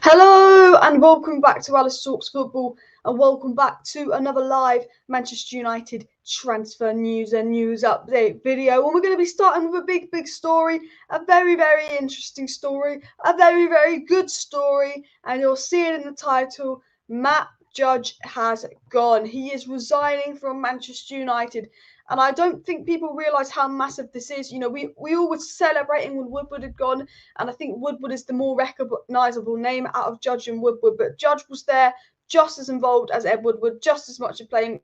Hello and welcome back to Alice Talks Football, and welcome back to another live Manchester United transfer news and news update video. And we're going to be starting with a big story, a very interesting story, a very good story, and you'll see it in the title. Matt Judge has gone. He is resigning from Manchester United. And I don't think people realise how massive this is. You know, we all were celebrating when Woodward had gone, and I think Woodward is the more recognisable name out of Judge and Woodward. But Judge was there just as involved as Ed Woodward, just as much of playing.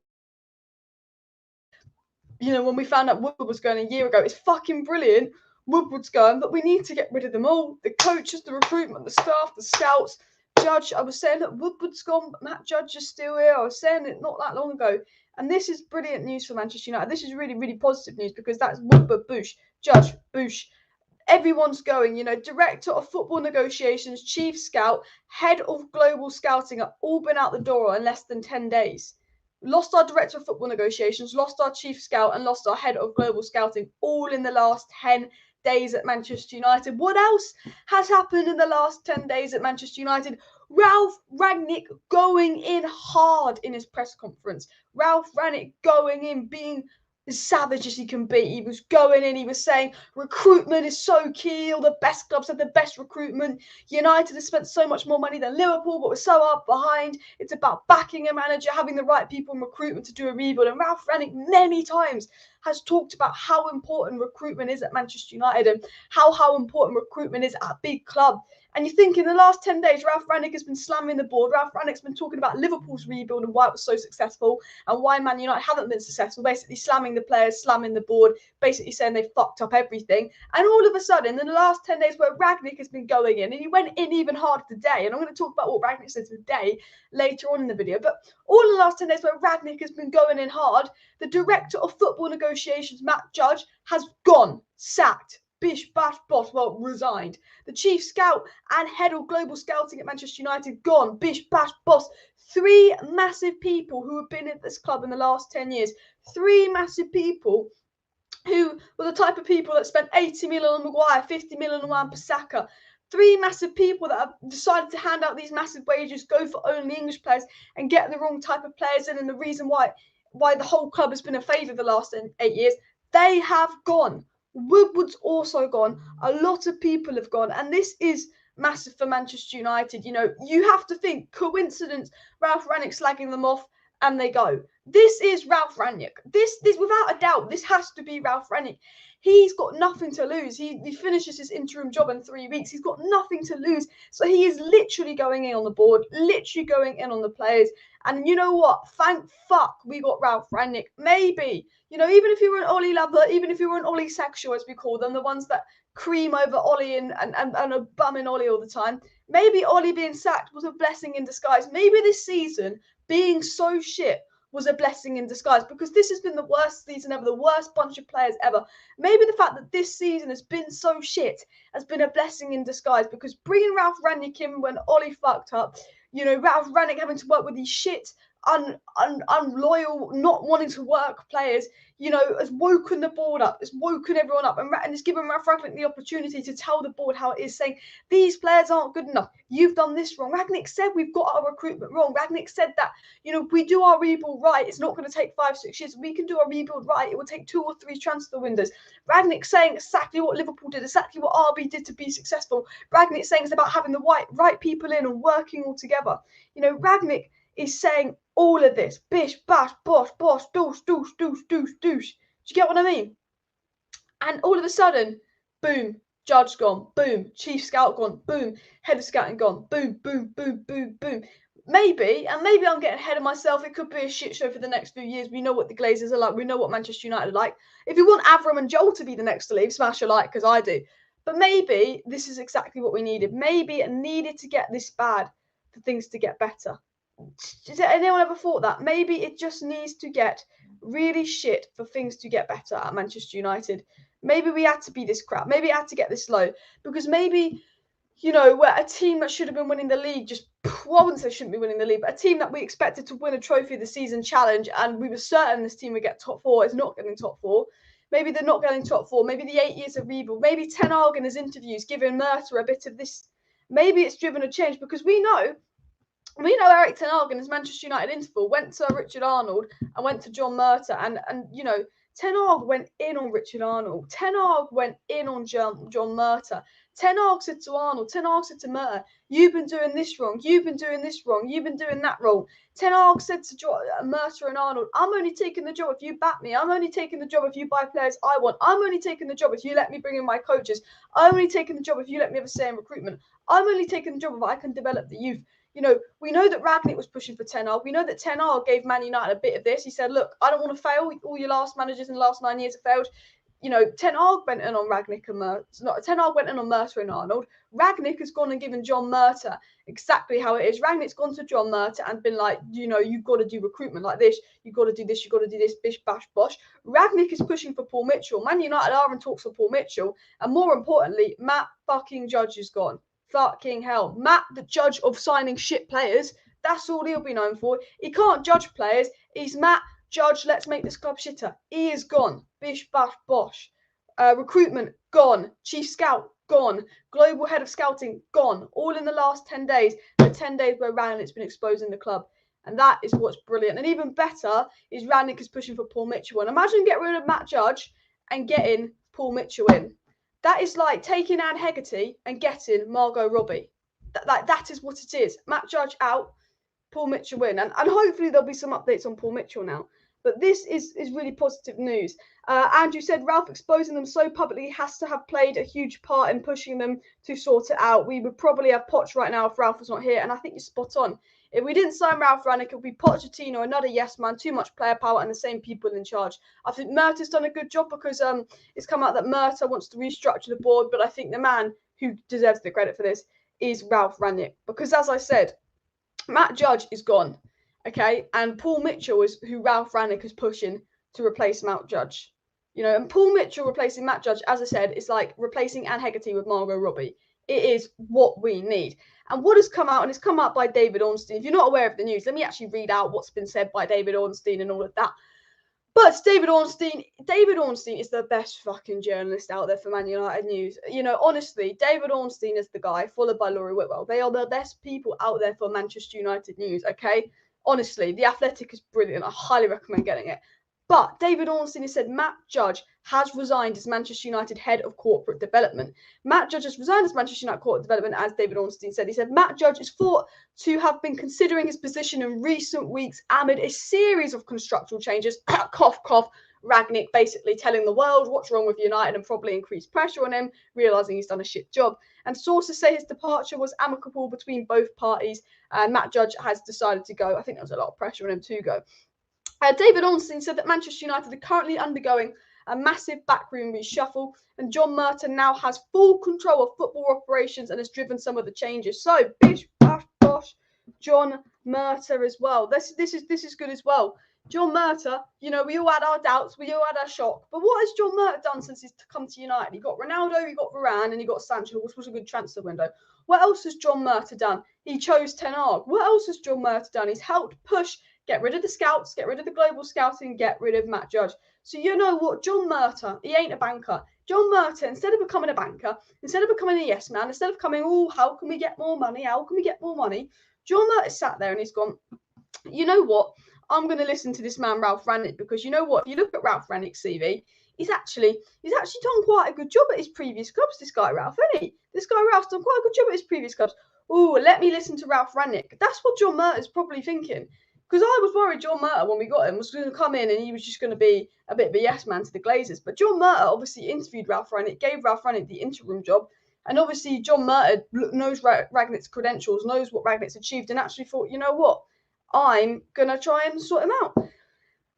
You know, when we found out Woodward was going a year ago, it's fucking brilliant. Woodward's going, but we need to get rid of them all. The coaches, the recruitment, the staff, the scouts. Judge, I was saying that Woodward's gone, but Matt Judge is still here. I was saying it not that long ago. And this is brilliant news for Manchester United. This is really positive news, because that's Woodward, Bush, Judge, Bush. Everyone's going, you know, director of football negotiations, chief scout, head of global scouting have all been out the door in less than 10 days. Lost our director of football negotiations, lost our chief scout, and lost our head of global scouting, all in the last 10 days at Manchester United. What else has happened in the last 10 days at Manchester United? Ralf Rangnick going in hard in his press conference. Ralf Rangnick going in, being as savage as he can be. He was going in, he was saying recruitment is so key, all the best clubs have the best recruitment. United has spent so much more money than Liverpool, but we're so up behind. It's about backing a manager, having the right people in recruitment to do a rebuild. And Ralf Rangnick many times has talked about how important recruitment is at Manchester United, and how important recruitment is at a big club. And you think in the last 10 days, Ralf Rangnick has been slamming the board. Ralf Rangnick's been talking about Liverpool's rebuild and why it was so successful, and why Man United haven't been successful, basically slamming the players, slamming the board, basically saying they fucked up everything. And all of a sudden, in the last 10 days, where Ragnick has been going in, and he went in even harder today, and I'm going to talk about what Ragnick said today later on in the video, but all in the last 10 days where Ragnick has been going in hard, the director of football negotiations, Matt Judge, has gone, sacked. Bish, bash, bosh, well, resigned. The chief scout and head of global scouting at Manchester United, gone. Bish, bash, bosh. Three massive people who have been at this club in the last 10 years. Three massive people who were the type of people that spent 80 million on Maguire, 50 million on Wan-Bissaka. Three massive people that have decided to hand out these massive wages, go for only English players, and get the wrong type of players in. And the reason why the whole club has been a favourite the last 8 years, they have gone. Woodward's also gone. A lot of people have gone, and this is massive for Manchester United. You know, you have to think, coincidence, Ralf Rangnick slagging them off and they go. This is Ralf Rangnick. This without a doubt, this has to be Ralf Rangnick. He's got nothing to lose. He finishes his interim job in 3 weeks. He's got nothing to lose. So he is literally going in on the board, literally going in on the players. And you know what? Thank fuck we got Ralf Rangnick. Maybe, you know, even if you were an Ollie lover, even if you were an Ollie sexual, as we call them, the ones that cream over Ollie and are bumming Ollie all the time, maybe Ollie being sacked was a blessing in disguise. Maybe this season being so shit was a blessing in disguise, because this has been the worst season ever, the worst bunch of players ever. Maybe the fact that this season has been so shit has been a blessing in disguise, because bringing Ralf Rangnick in when Ollie fucked up, you know, Ralf Rangnick having to work with these shit, unloyal, not wanting to work players, you know, has woken the board up, has woken everyone up, and it's given Ralf Rangnick the opportunity to tell the board how it is, saying, these players aren't good enough, you've done this wrong. Ragnick said we've got our recruitment wrong. Ragnick said that, you know, we do our rebuild right, it's not going to take 5-6 years. We can do our rebuild right, it will take 2 or 3 transfer windows. Ragnick saying exactly what Liverpool did, exactly what RB did to be successful. Ragnick saying it's about having the right people in and working all together. You know, Ragnick is saying all of this. Bish, bash, bosh, bosh, douche. Do you get what I mean? And all of a sudden, boom, Judge gone. Boom, chief scout gone. Boom, head of scouting gone. Boom. Maybe I'm getting ahead of myself. It could be a shit show for the next few years. We know what the Glazers are like. We know what Manchester United are like. If you want Avram and Joel to be the next to leave, smash a like, because I do. But maybe this is exactly what we needed. Maybe it needed to get this bad for things to get better. Has anyone ever thought that? Maybe it just needs to get really shit for things to get better at Manchester United. Maybe we had to be this crap. Maybe it had to get this low. Because maybe, you know, we're a team that should have been winning the league, just, well, I wouldn't say shouldn't be winning the league, but a team that we expected to win a trophy of the season challenge, and we were certain this team would get top 4, is not getting top 4. Maybe they're not getting top 4. Maybe the 8 years of rebuild. Maybe Ten Hag in his interviews giving Murtagh a bit of this maybe it's driven a change, because we know Erik ten Hag in his Manchester United interval went to Richard Arnold and went to John Murtagh, and you know, Ten Hag went in on Richard Arnold. Ten Hag went in on John Murtagh. Ten Hag said to Arnold, Ten Hag said to Murtagh, you've been doing this wrong, you've been doing this wrong, you've been doing that wrong. Ten Hag said to Murtagh and Arnold, I'm only taking the job if you back me. I'm only taking the job if you buy players I want. I'm only taking the job if you let me bring in my coaches. I'm only taking the job if you let me have a say in recruitment. I'm only taking the job if I can develop the youth. You know, we know that Ragnick was pushing for Ten Hag. We know that Ten Hag gave Man United a bit of this. He said, look, I don't want to fail. All your last managers in the last 9 years have failed. You know, Ten Hag went in on Ragnick and Murtagh. Ten Hag went in on Murtagh and Arnold. Ragnick has gone and given John Murtagh exactly how it is. Ragnick's gone to John Murtagh and been like, you know, you've got to do recruitment like this. You've got to do this. You've got to do this. Bish, bash, bosh. Ragnick is pushing for Paul Mitchell. Man United are in talks for Paul Mitchell. And more importantly, Matt fucking Judge is gone. Fucking hell. Matt, the judge of signing shit players, that's all he'll be known for. He can't judge players. He's Matt, Judge, let's make this club shitter. He is gone. Bish, bash, bosh. Recruitment, gone. Chief Scout, gone. Global Head of Scouting, gone. All in the last 10 days. The 10 days where Ragnick's been exposing the club. And that is what's brilliant. And even better is Ragnick is pushing for Paul Mitchell. And imagine getting rid of Matt Judge and getting Paul Mitchell in. That is like taking Anne Hegarty and getting Margot Robbie. That is what it is. Matt Judge out, Paul Mitchell in. And hopefully there'll be some updates on Paul Mitchell now. But this is really positive news. Andrew said RALF exposing them so publicly has to have played a huge part in pushing them to sort it out. We would probably have Poch right now if RALF was not here. And I think you're spot on. If we didn't sign Ralph Rangnick, it would be Pochettino, another yes man, too much player power, and the same people in charge. I think Murtagh's done a good job because it's come out that Murtagh wants to restructure the board, but I think the man who deserves the credit for this is Ralph Rangnick. Because as I said, Matt Judge is gone, okay? And Paul Mitchell is who Ralph Rangnick is pushing to replace Matt Judge. You know, and Paul Mitchell replacing Matt Judge, as I said, is like replacing Anne Hegarty with Margot Robbie. It is what we need. And what has come out, and it's come out by David Ornstein. If you're not aware of the news, let me actually read out what's been said by David Ornstein and all of that. But David Ornstein is the best fucking journalist out there for Man United news. You know, honestly, David Ornstein is the guy, followed by Laurie Whitwell. They are the best people out there for Manchester United news, okay? Honestly, The Athletic is brilliant. I highly recommend getting it. But David Ornstein has said Matt Judge has resigned as Manchester United head of corporate development. Matt Judge has resigned as Manchester United corporate development, as David Ornstein said. He said Matt Judge is thought to have been considering his position in recent weeks amid a series of constructural changes. Cough, cough. Ragnick basically telling the world what's wrong with United and probably increased pressure on him, realising he's done a shit job. And sources say his departure was amicable between both parties, and Matt Judge has decided to go. I think there was a lot of pressure on him to go. David Ornstein said that Manchester United are currently undergoing a massive backroom reshuffle, and John Murtagh now has full control of football operations and has driven some of the changes. So, bish, bash, bosh, John Murtagh as well. This is good as well. John Murtagh, you know, we all had our doubts, we all had our shock, but what has John Murtagh done since he's come to United? He got Ronaldo, he got Varane, and he got Sancho, which was a good transfer window. What else has John Murtagh done? He chose Ten Hag. What else has John Murtagh done? He's helped push, get rid of the scouts, get rid of the global scouting, get rid of Matt Judge. So you know what? John Murtagh, he ain't a banker. John Murtagh, instead of becoming a banker, instead of becoming a yes man, instead of coming, oh, how can we get more money? How can we get more money? John Murtagh sat there and he's gone, you know what? I'm going to listen to this man, Ralph Rangnick, because you know what? If you look at Ralph Rangnick's CV, he's actually done quite a good job at his previous clubs, this guy, Ralph, hasn't he? This guy, Ralph's done quite a good job at his previous clubs. Oh, let me listen to Ralph Rangnick. That's what John Murtagh's probably thinking. Because I was worried John Murtagh, when we got him, was going to come in and he was just going to be a bit of a yes man to the Glazers. But John Murtagh obviously interviewed Ralph Rangnick, gave Ralph Rangnick the interim job. And obviously John Murtagh knows Ragnick's credentials, knows what Ragnick's achieved, and actually thought, you know what? I'm going to try and sort him out.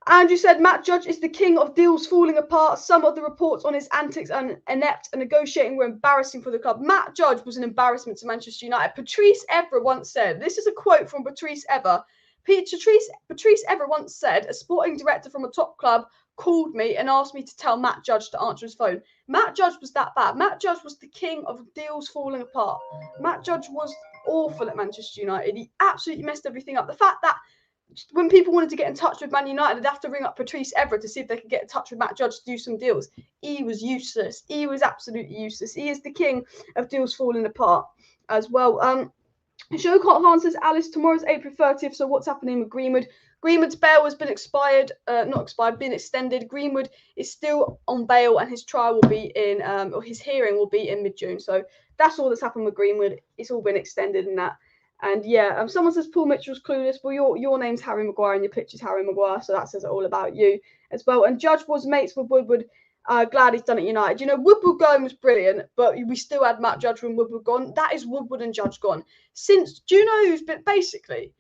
Andrew said Matt Judge is the king of deals falling apart. Some of the reports on his antics and inept and negotiating were embarrassing for the club. Matt Judge was an embarrassment to Manchester United. Patrice Evra once said, this is a quote from Patrice Evra. Patrice Evra once said, a sporting director from a top club called me and asked me to tell Matt Judge to answer his phone. Matt Judge was that bad. Matt Judge was the king of deals falling apart. Matt Judge was awful at Manchester United. He absolutely messed everything up. The fact that when people wanted to get in touch with Man United, they'd have to ring up Patrice Evra to see if they could get in touch with Matt Judge to do some deals. He was useless. He was absolutely useless. He is the king of deals falling apart. as well. Joe Carthan says, Alice, tomorrow's April 30th, so what's happening with Greenwood? Greenwood's bail has been been extended. Greenwood is still on bail and his trial will be in, or his hearing will be in mid-June. So that's all that's happened with Greenwood. It's all been extended and that. And yeah, someone says Paul Mitchell's clueless. Well, your name's Harry Maguire and your picture's Harry Maguire, so that says it all about you as well. And Judge was mates with Woodward. Glad he's done it United. You know, Woodward going was brilliant, but we still had Matt Judge when Woodward gone. That is Woodward and Judge gone. Do you know who's been basically?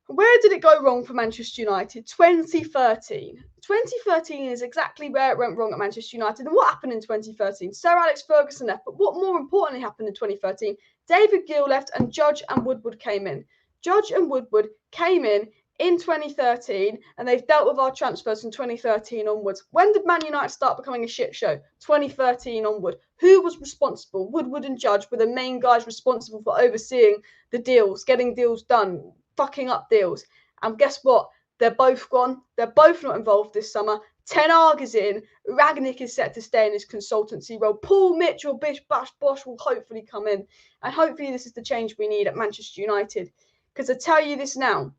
Where did it go wrong for Manchester United? 2013. 2013 is exactly where it went wrong at Manchester United. And what happened in 2013? Sir Alex Ferguson left. But what more importantly happened in 2013? David Gill left and Judge and Woodward came in. Judge and Woodward came in 2013, and they've dealt with our transfers from 2013 onwards. When did Man United start becoming a shit show? 2013 onward. Who was responsible? Woodward and Judge were the main guys responsible for overseeing the deals, getting deals done, fucking up deals. And guess what? They're both gone. They're both not involved this summer. Ten Hag is in. Ragnick is set to stay in his consultancy role. Paul Mitchell, Bish Bash Bosh will hopefully come in. And hopefully this is the change we need at Manchester United. Because I tell you this now,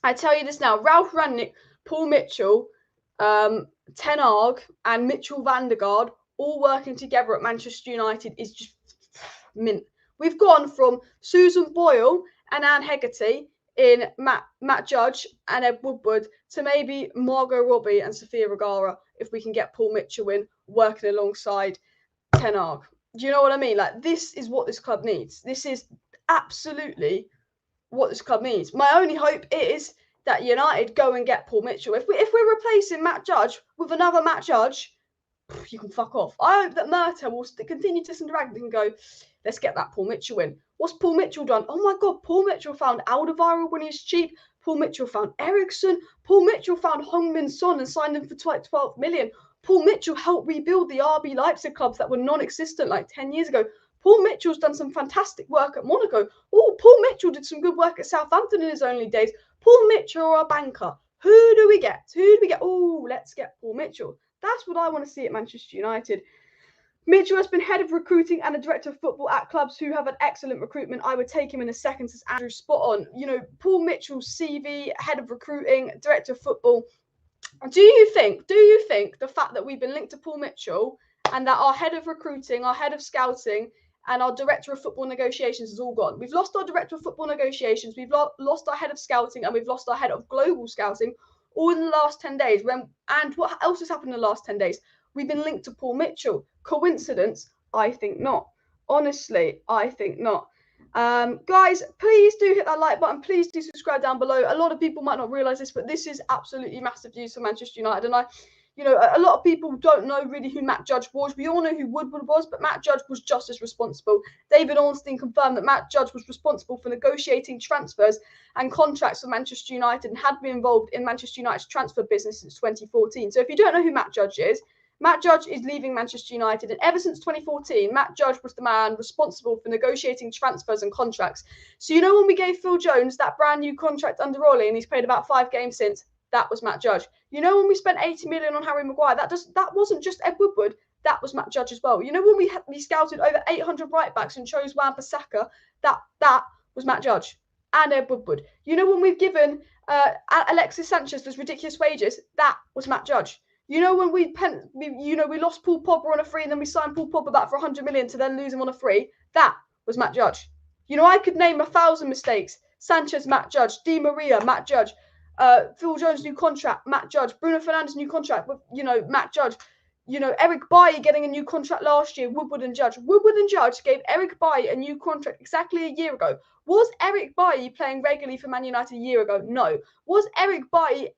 Ralf Rangnick, Paul Mitchell, Ten Hag and Mitchell van der Gaard all working together at Manchester United is just mint. We've gone from Susan Boyle and Anne Hegarty in Matt Judge and Ed Woodward to maybe Margot Robbie and Sofia Vergara if we can get Paul Mitchell in working alongside Ten Hag. Do you know what I mean? Like, this is what this club needs. This is absolutely what this club needs. My only hope is that United go and get Paul Mitchell. If we're replacing Matt Judge with another Matt Judge, you can fuck off. I hope that Murtagh will continue to listen to Ragnick and go, let's get that Paul Mitchell in. What's Paul Mitchell done? Oh my God, Paul Mitchell found Alderweireld when he was cheap. Paul Mitchell found Eriksson. Paul Mitchell found Heung-min Son and signed him for 12 million. Paul Mitchell helped rebuild the RB Leipzig clubs that were non-existent like 10 years ago. Paul Mitchell's done some fantastic work at Monaco. Oh, Paul Mitchell did some good work at Southampton in his early days. Paul Mitchell, our banker. Who do we get? Oh, let's get Paul Mitchell. That's what I want to see at Manchester United. Mitchell has been head of recruiting and a director of football at clubs who have an excellent recruitment. I would take him in a second, says Andrew. Spot on. You know, Paul Mitchell's CV, head of recruiting, director of football. Do you think the fact that we've been linked to Paul Mitchell and that our head of recruiting, our head of scouting, and our director of football negotiations is all gone? We've lost our director of football negotiations, we've lost our head of scouting, and we've lost our head of global scouting all in the last 10 days. And what else has happened in the last 10 days? We've been linked to Paul Mitchell. Coincidence? I think not. Honestly, I think not. Guys, please do hit that like button. Please do subscribe down below. A lot of people might not realise this, but this is absolutely massive news for Manchester United. And a lot of people don't know really who Matt Judge was. We all know who Woodward was, but Matt Judge was just as responsible. David Ornstein confirmed that Matt Judge was responsible for negotiating transfers and contracts for Manchester United and had been involved in Manchester United's transfer business since 2014. So if you don't know who Matt Judge is leaving Manchester United, and ever since 2014, Matt Judge was the man responsible for negotiating transfers and contracts. So when we gave Phil Jones that brand new contract under Ollie, and he's played about 5 games since, that was Matt Judge. When we spent 80 million on Harry Maguire, that wasn't just Ed Woodward, that was Matt Judge as well. When we scouted over 800 right backs and chose Wan-Bissaka, that was Matt Judge and Ed Woodward. When we've given Alexis Sanchez those ridiculous wages, that was Matt Judge. When we lost Paul Pogba on a free and then we signed Paul Pogba back for 100 million to then lose him on a free, that was Matt Judge. I could name 1,000 mistakes. Sanchez, Matt Judge. Di Maria, Matt Judge. Phil Jones' new contract, Matt Judge. Bruno Fernandes' new contract, Matt Judge. Eric Bailly getting a new contract last year, Woodward and Judge. Woodward and Judge gave Eric Bailly a new contract exactly a year ago. Was Eric Bailly playing regularly for Man United a year ago? No. Was Eric Bailly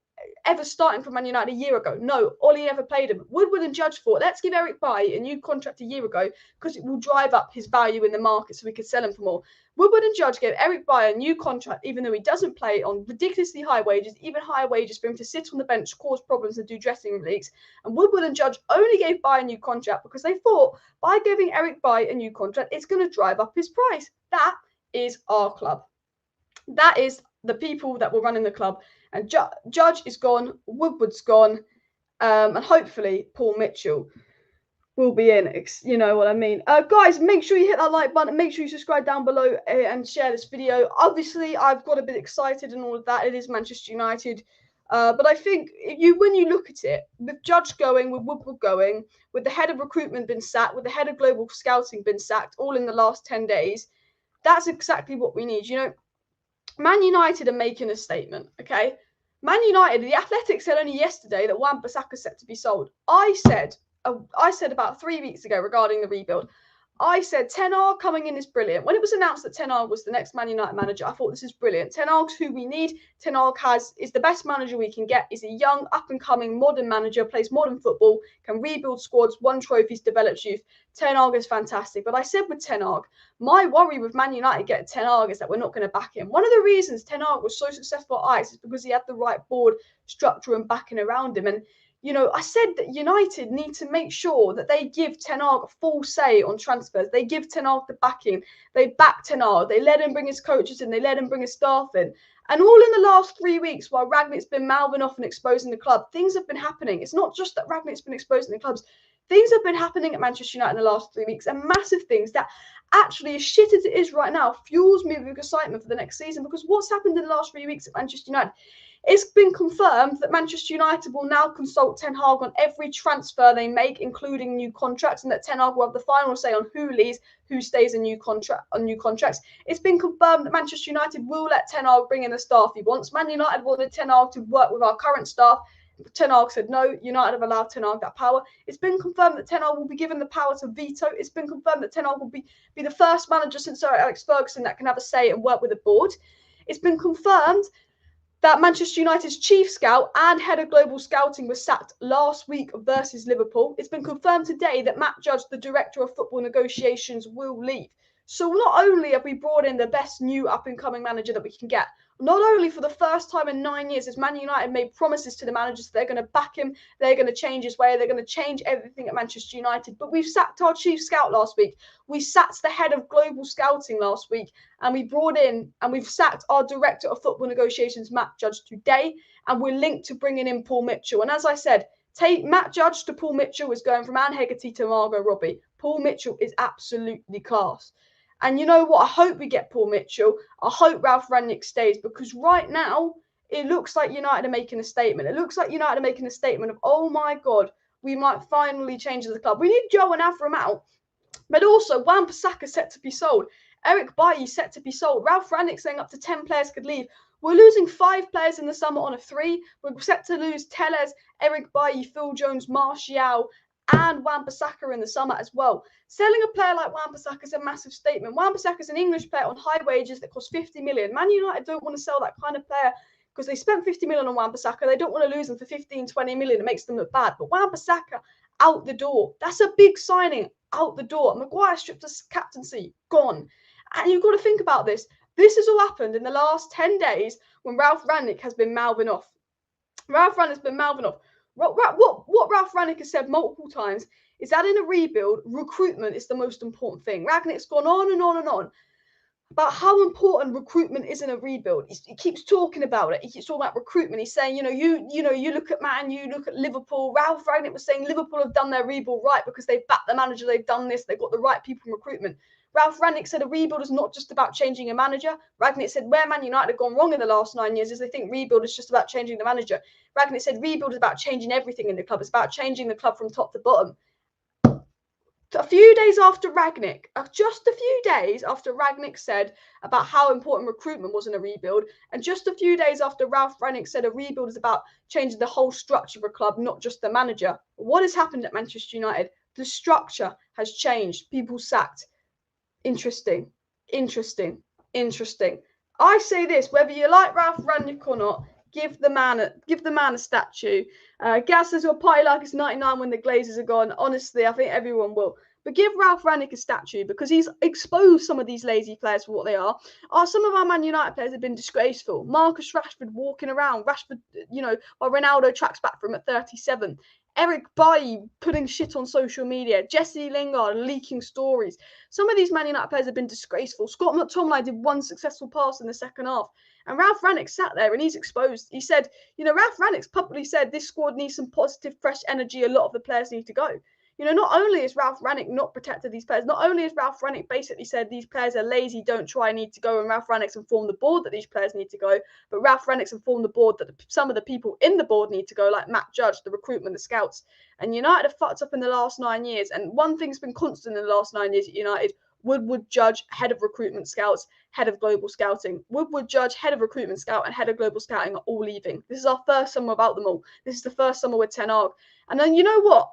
ever starting for Man United a year ago? No. Ollie never played him. Woodward and Judge thought, let's give Eric Bailly a new contract a year ago because it will drive up his value in the market so we could sell him for more. Woodward and Judge gave Eric Bailly a new contract even though he doesn't play on ridiculously high wages, even higher wages for him to sit on the bench, cause problems and do dressing room leaks. And Woodward and Judge only gave Bailly a new contract because they thought by giving Eric Bailly a new contract, it's going to drive up his price. That is our club. That is the people that were running the club. And Judge is gone, Woodward's gone, and hopefully Paul Mitchell. will be in. You know what I mean? Guys, make sure you hit that like button. Make sure you subscribe down below and share this video. Obviously, I've got a bit excited and all of that. It is Manchester United. But I think when you look at it, with Judge going, with Woodward going, with the head of recruitment been sacked, with the head of global scouting been sacked, all in the last 10 days, that's exactly what we need. You know, Man United are making a statement, okay? Man United, the Athletic said only yesterday that Wan-Bissaka's set to be sold. I said about 3 weeks ago regarding the rebuild, I said Ten Hag coming in is brilliant. When it was announced that Ten Hag was the next Man United manager, I thought this is brilliant. Ten Hag's who we need. Ten Hag is the best manager we can get. He's a young, up-and-coming, modern manager, plays modern football, can rebuild squads, won trophies, develops youth. Ten Hag is fantastic. But I said with Ten Hag, my worry with Man United getting Ten Hag is that we're not going to back him. One of the reasons Ten Hag was so successful at Ajax is because he had the right board structure and backing around him. And you know, I said that United need to make sure that they give Ten Hag a full say on transfers. They give Ten Hag the backing. They back Ten Hag. They let him bring his coaches in. They let him bring his staff in. And all in the last 3 weeks, while Ragnick's been mouthing off and exposing the club, things have been happening. It's not just that Ragnick's been exposing the clubs. Things have been happening at Manchester United in the last 3 weeks, and massive things that actually, as shit as it is right now, fuels me with excitement for the next season. Because what's happened in the last 3 weeks at Manchester United? It's been confirmed that Manchester United will now consult Ten Hag on every transfer they make, including new contracts, and that Ten Hag will have the final say on who leaves, who stays in new contracts. It's been confirmed that Manchester United will let Ten Hag bring in the staff he wants. Man United wanted Ten Hag to work with our current staff. Ten Hag said no. United have allowed Ten Hag that power. It's been confirmed that Ten Hag will be given the power to veto. It's been confirmed that Ten Hag will be the first manager since Sir Alex Ferguson that can have a say and work with the board. It's been confirmed that Manchester United's chief scout and head of global scouting was sacked last week versus Liverpool. It's been confirmed today that Matt Judge, the director of football negotiations, will leave. So not only have we brought in the best new up-and-coming manager that we can get, not only for the first time in 9 years has Man United made promises to the managers they're going to back him, they're going to change his way, they're going to change everything at Manchester United, but we've sacked our chief scout last week. We sacked the head of global scouting last week, and we brought in and we've sacked our director of football negotiations, Matt Judge, today, and we're linked to bringing in Paul Mitchell. And as I said, Matt Judge to Paul Mitchell is going from Anne Hegarty to Margot Robbie. Paul Mitchell is absolutely class. And you know what? I hope we get Paul Mitchell. I hope Ralf Rangnick stays, because right now it looks like United are making a statement. It looks like United are making a statement of, oh my God, we might finally change the club. We need Joe and Avram out. But also, Wan-Bissaka set to be sold. ERIK Bailly set to be sold. Ralf Rangnick saying up to 10 players could leave. We're losing 5 players in the summer on a 3. We're set to lose Telles, ERIK Bailly, Phil Jones, Martial, and Wan-Bissaka in the summer as well. Selling a player like Wan-Bissaka is a massive statement. Wan-Bissaka is an English player on high wages that cost 50 million. Man United don't want to sell that kind of player because they spent 50 million on Wan-Bissaka. They don't want to lose them for 15, 20 million. It makes them look bad. But Wan-Bissaka out the door. That's a big signing out the door. Maguire stripped his captaincy, gone. And you've got to think about this. This has all happened in the last 10 days when Ralf Rangnick has been mouthing off. Ralf Rangnick's been mouthing off. What Ralf Rangnick has said multiple times is that in a rebuild, recruitment is the most important thing. Ragnick's gone on and on and on about how important recruitment is in a rebuild. He keeps talking about it. He keeps talking about recruitment. He's saying, you look at Man, you look at Liverpool. Ralf Rangnick was saying Liverpool have done their rebuild right because they've backed the manager. They've done this. They've got the right people in recruitment. Ralf Rangnick said a rebuild is not just about changing a manager. Ragnick said where Man United have gone wrong in the last 9 years is they think rebuild is just about changing the manager. Ragnick said rebuild is about changing everything in the club. It's about changing the club from top to bottom. A few days after Ragnick, just a few days after Ragnick said about how important recruitment was in a rebuild, and just a few days after Ralf Rangnick said a rebuild is about changing the whole structure of a club, not just the manager. What has happened at Manchester United? The structure has changed. People sacked. Interesting. I say this, whether you like Ralf Rangnick or not, give the man a statue. Gaz says we'll party like it's 99 when the Glazers are gone. Honestly, I think everyone will. But give Ralf Rangnick a statue because he's exposed some of these lazy players for what they are. Some of our Man United players have been disgraceful. Marcus Rashford walking around. Rashford, while Ronaldo tracks back for him at 37. ERIK Bailly putting shit on social media. Jesse Lingard leaking stories. Some of these Man United players have been disgraceful. Scott McTominay did one successful pass in the second half. And Ralf Rangnick sat there and he's exposed. He said, Ralf Rangnick's publicly said this squad needs some positive, fresh energy. A lot of the players need to go. You know, not only is Ralf Rangnick not protected these players, not only has Ralf Rangnick basically said these players are lazy, don't try, need to go, and Ralf Rangnick's informed the board that these players need to go, but Ralf Rangnick's informed the board that some of the people in the board need to go, like Matt Judge, the recruitment, the scouts. And United have fucked up in the last 9 years. And one thing's been constant in the last 9 years at United: Woodward, Judge, head of recruitment scouts, head of global scouting. Woodward, Judge, head of recruitment scout, and head of global scouting are all leaving. This is our first summer without them all. This is the first summer with Ten Hag. And then you know what?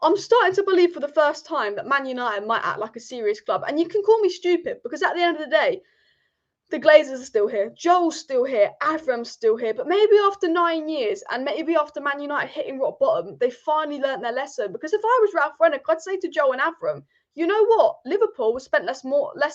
I'm starting to believe for the first time that Man United might act like a serious club. And you can call me stupid, because at the end of the day, the Glazers are still here, Joel's still here, Avram's still here. But maybe after 9 years, and maybe after Man United hitting rock bottom, they finally learnt their lesson. Because if I was Ralf Rangnick, I'd say to Joel and Avram, you know what? Liverpool has spent less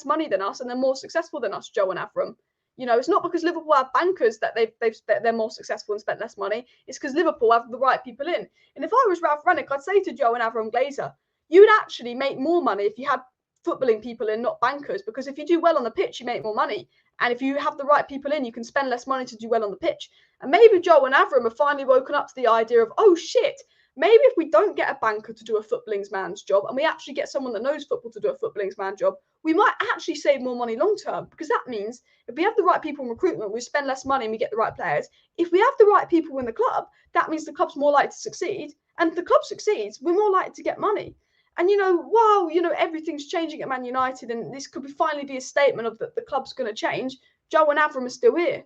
money than us, and they're more successful than us, Joel and Avram. You know, it's not because Liverpool have bankers that they're more successful and spent less money. It's because Liverpool have the right people in. And if I was Ralf Rangnick, I'd say to Joe and Avram Glazer, you would actually make more money if you had footballing people in, not bankers. Because if you do well on the pitch, you make more money. And if you have the right people in, you can spend less money to do well on the pitch. And maybe Joe and Avram have finally woken up to the idea of, oh shit, maybe if we don't get a banker to do a footballing's man's job, and we actually get someone that knows football to do a footballing's man's job, we might actually save more money long term. Because that means if we have the right people in recruitment, we spend less money and we get the right players. If we have the right people in the club, that means the club's more likely to succeed. And if the club succeeds, we're more likely to get money. And, you know, while, you know, everything's changing at Man United, and this could finally be a statement of that the club's going to change, Joe and Avram are still here.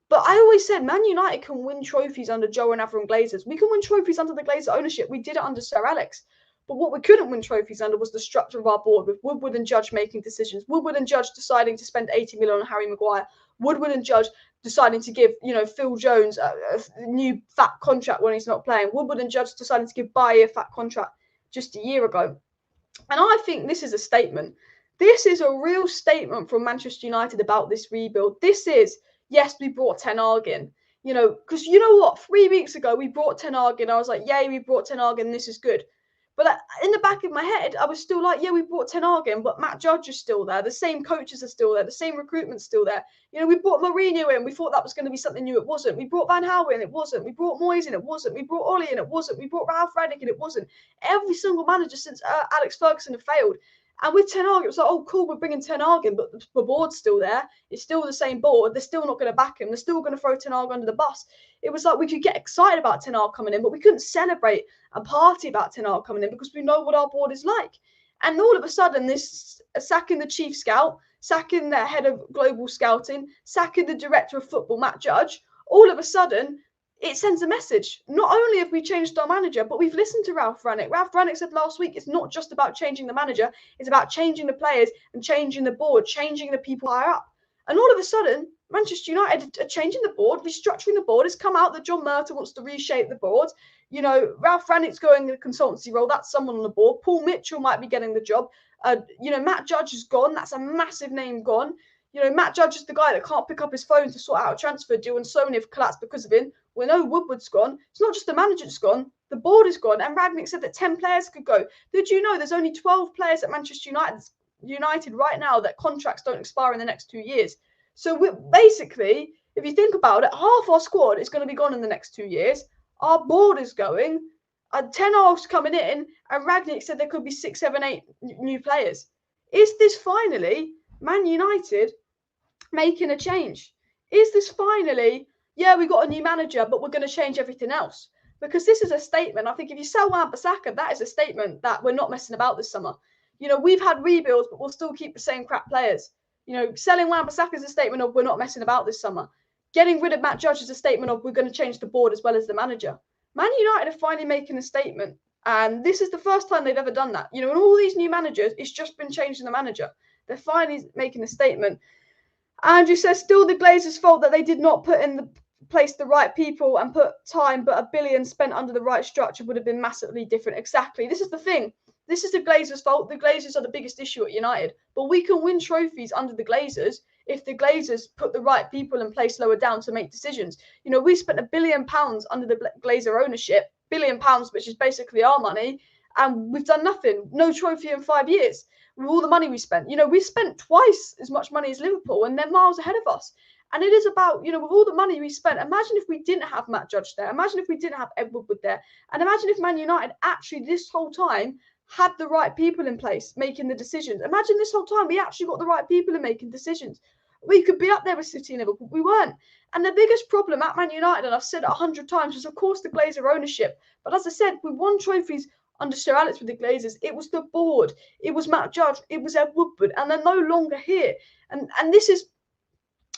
But I always said Man United can win trophies under Joe and Avram Glazers. We can win trophies under the Glazer ownership. We did it under Sir Alex. But what we couldn't win trophies under was the structure of our board, with Woodward and Judge making decisions. Woodward and Judge deciding to spend 80 million on Harry Maguire. Woodward and Judge deciding to give, you know, Phil Jones a new fat contract when he's not playing. Woodward and Judge deciding to give Bailly a fat contract just a year ago. And I think this is a statement. This is a real statement from Manchester United about this rebuild. This is, yes, we brought Ten Hag in. You know, because you know what? 3 weeks ago, we brought Ten Hag in. I was like, yay, we brought Ten Hag in. This is good. But in the back of my head, I was still like, yeah, we brought Ten Hag in, but Matt Judge is still there. The same coaches are still there. The same recruitment's still there. You know, we brought Mourinho in. We thought that was going to be something new. It wasn't. We brought Van Gaal in. It wasn't. We brought Moyes in. It wasn't. We brought Ollie in. It wasn't. We brought Ralf Rangnick in. It wasn't. Every single manager since Alex Ferguson have failed. And with Ten Hag, it was like, oh, cool, we're bringing Ten Hag in, but the board's still there. It's still the same board. They're still not going to back him. They're still going to throw Ten Hag under the bus. It was like we could get excited about Ten Hag coming in, but we couldn't celebrate and party about Ten Hag coming in because we know what our board is like. And all of a sudden, this sacking the chief scout, sacking the head of global scouting, sacking the director of football, Matt Judge, all of a sudden, it sends a message. Not only have we changed our manager, but we've listened to Ralf Rangnick. Ralf Rangnick said last week, it's not just about changing the manager, it's about changing the players and changing the board, changing the people higher up. And all of a sudden, Manchester United are changing the board, restructuring the board. It's come out that John Murtagh wants to reshape the board. You know, Ralf Rangnick's going in a consultancy role. That's someone on the board. Paul Mitchell might be getting the job. You know, Matt Judge is gone. That's a massive name gone. You know, Matt Judge is the guy that can't pick up his phone to sort out a transfer deal, and so many have collapsed because of him. We know Woodward's gone. It's not just the manager that's gone. The board is gone. And Ragnick said that 10 players could go. Did you know there's only 12 players at Manchester United right now that contracts don't expire in the next 2 years? So we're basically, if you think about it, half our squad is going to be gone in the next 2 years. Our board is going. 10 Hag's coming in. And Ragnick said there could be 6, 7, 8 new players. Is this finally Man United making a change? Is this finally, yeah, we got a new manager, but we're going to change everything else? Because this is a statement. I think if you sell Wan-Bissaka, that is a statement that we're not messing about this summer. You know, we've had rebuilds, but we'll still keep the same crap players. You know, selling Wan-Bissaka is a statement of we're not messing about this summer. Getting rid of Matt Judge is a statement of we're going to change the board as well as the manager. Man United are finally making a statement. And this is the first time they've ever done that. You know, and all these new managers, it's just been changing the manager. They're finally making a statement. Andrew says, still the Glazers' fault that they did not put in the place the right people and put time, but $1 billion spent under the right structure would have been massively different. Exactly. This is the thing. This is the Glazers' fault. The Glazers are the biggest issue at United. But we can win trophies under the Glazers if the Glazers put the right people in place lower down to make decisions. You know, we spent £1 billion under the Glazer ownership, £1 billion, which is basically our money, and we've done nothing. No trophy in 5 years. With all the money we spent, you know, we spent twice as much money as Liverpool, and they're miles ahead of us. And it is about, with all the money we spent, imagine if we didn't have Matt Judge there. Imagine if we didn't have Ed Woodward there. And imagine if Man United actually this whole time had the right people in place making the decisions. Imagine this whole time we actually got the right people in making decisions. We could be up there with City and Liverpool. We weren't. And the biggest problem at Man United, and I've said it 100 times, was of course the Glazer ownership. But as I said, we won trophies under Sir Alex with the Glazers. It was the board. It was Matt Judge. It was Ed Woodward. And they're no longer here. And this is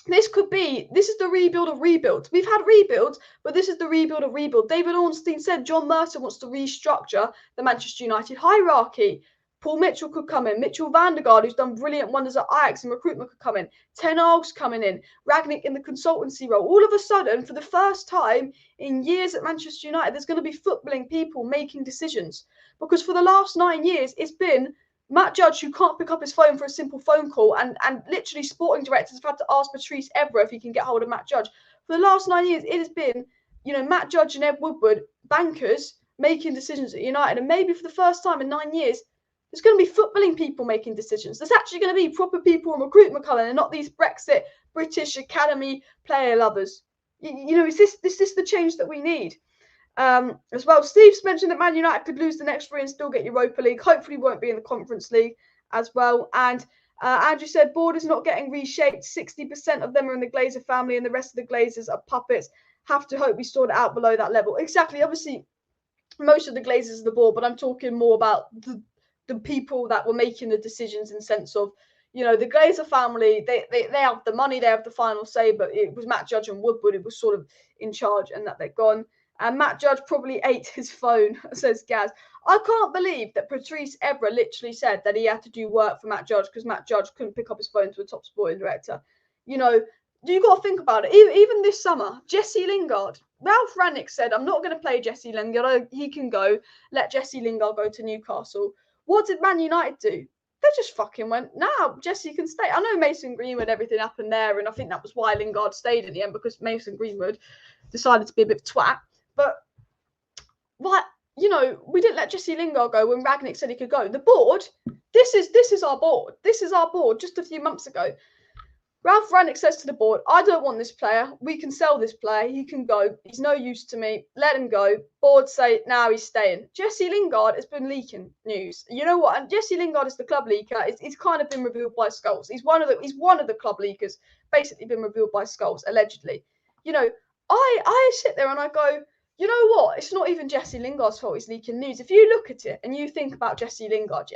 the rebuild of rebuilds. We've had rebuilds, but this is the rebuild of rebuild. David Ornstein said John Murtagh wants to restructure the Manchester United hierarchy. Paul Mitchell could come in. Mitchell van der Gaard, who's done brilliant wonders at Ajax and recruitment, could come in. Ten Hag's coming in. Ragnick in the consultancy role. All of a sudden, for the first time in years at Manchester United, there's going to be footballing people making decisions. Because for the last 9 years, it's been Matt Judge, who can't pick up his phone for a simple phone call, and literally sporting directors have had to ask Patrice Evra if he can get hold of Matt Judge. For the last 9 years, it has been, Matt Judge and Ed Woodward, bankers, making decisions at United. And maybe for the first time in 9 years, there's going to be footballing people making decisions. There's actually going to be proper people in recruitment coming, and not these Brexit, British Academy player lovers. Is this the change that we need? As well, Steve's mentioned that Man United could lose the next 3 and still get Europa League. Hopefully won't be in the Conference League as well. And Andrew said board is not getting reshaped. 60% of them are in the Glazer family and the rest of the Glazers are puppets. Have to hope we sort it out below that level. Exactly. Obviously, most of the Glazers are the board, but I'm talking more about the people that were making the decisions in the sense of, the Glazer family, they have the money, they have the final say, but it was Matt Judge and Woodward who was sort of in charge, and that they're gone. And Matt Judge probably ate his phone, says Gaz. I can't believe that Patrice Evra literally said that he had to do work for Matt Judge because Matt Judge couldn't pick up his phone to a top sporting director. You got to think about it. Even this summer, Jesse Lingard, Ralf Rangnick said, I'm not going to play Jesse Lingard. He can go. Let Jesse Lingard go to Newcastle. What did Man United do? They just fucking went, no, Jesse can stay. I know Mason Greenwood, everything happened there, and I think that was why Lingard stayed in the end, because Mason Greenwood decided to be a bit of twat. But what, we didn't let Jesse Lingard go when Ragnick said he could go. The board, this is our board. This is our board just a few months ago. Ralf Rangnick says to the board, I don't want this player. We can sell this player. He can go. He's no use to me. Let him go. Board say, now he's staying. Jesse Lingard has been leaking news. You know what? And Jesse Lingard is the club leaker. It's kind of been revealed by Skulls. He's one of the club leakers, basically been revealed by Skulls, allegedly. I sit there and I go, you know what? It's not even Jesse Lingard's fault he's leaking news. If you look at it and you think about Jesse Lingard,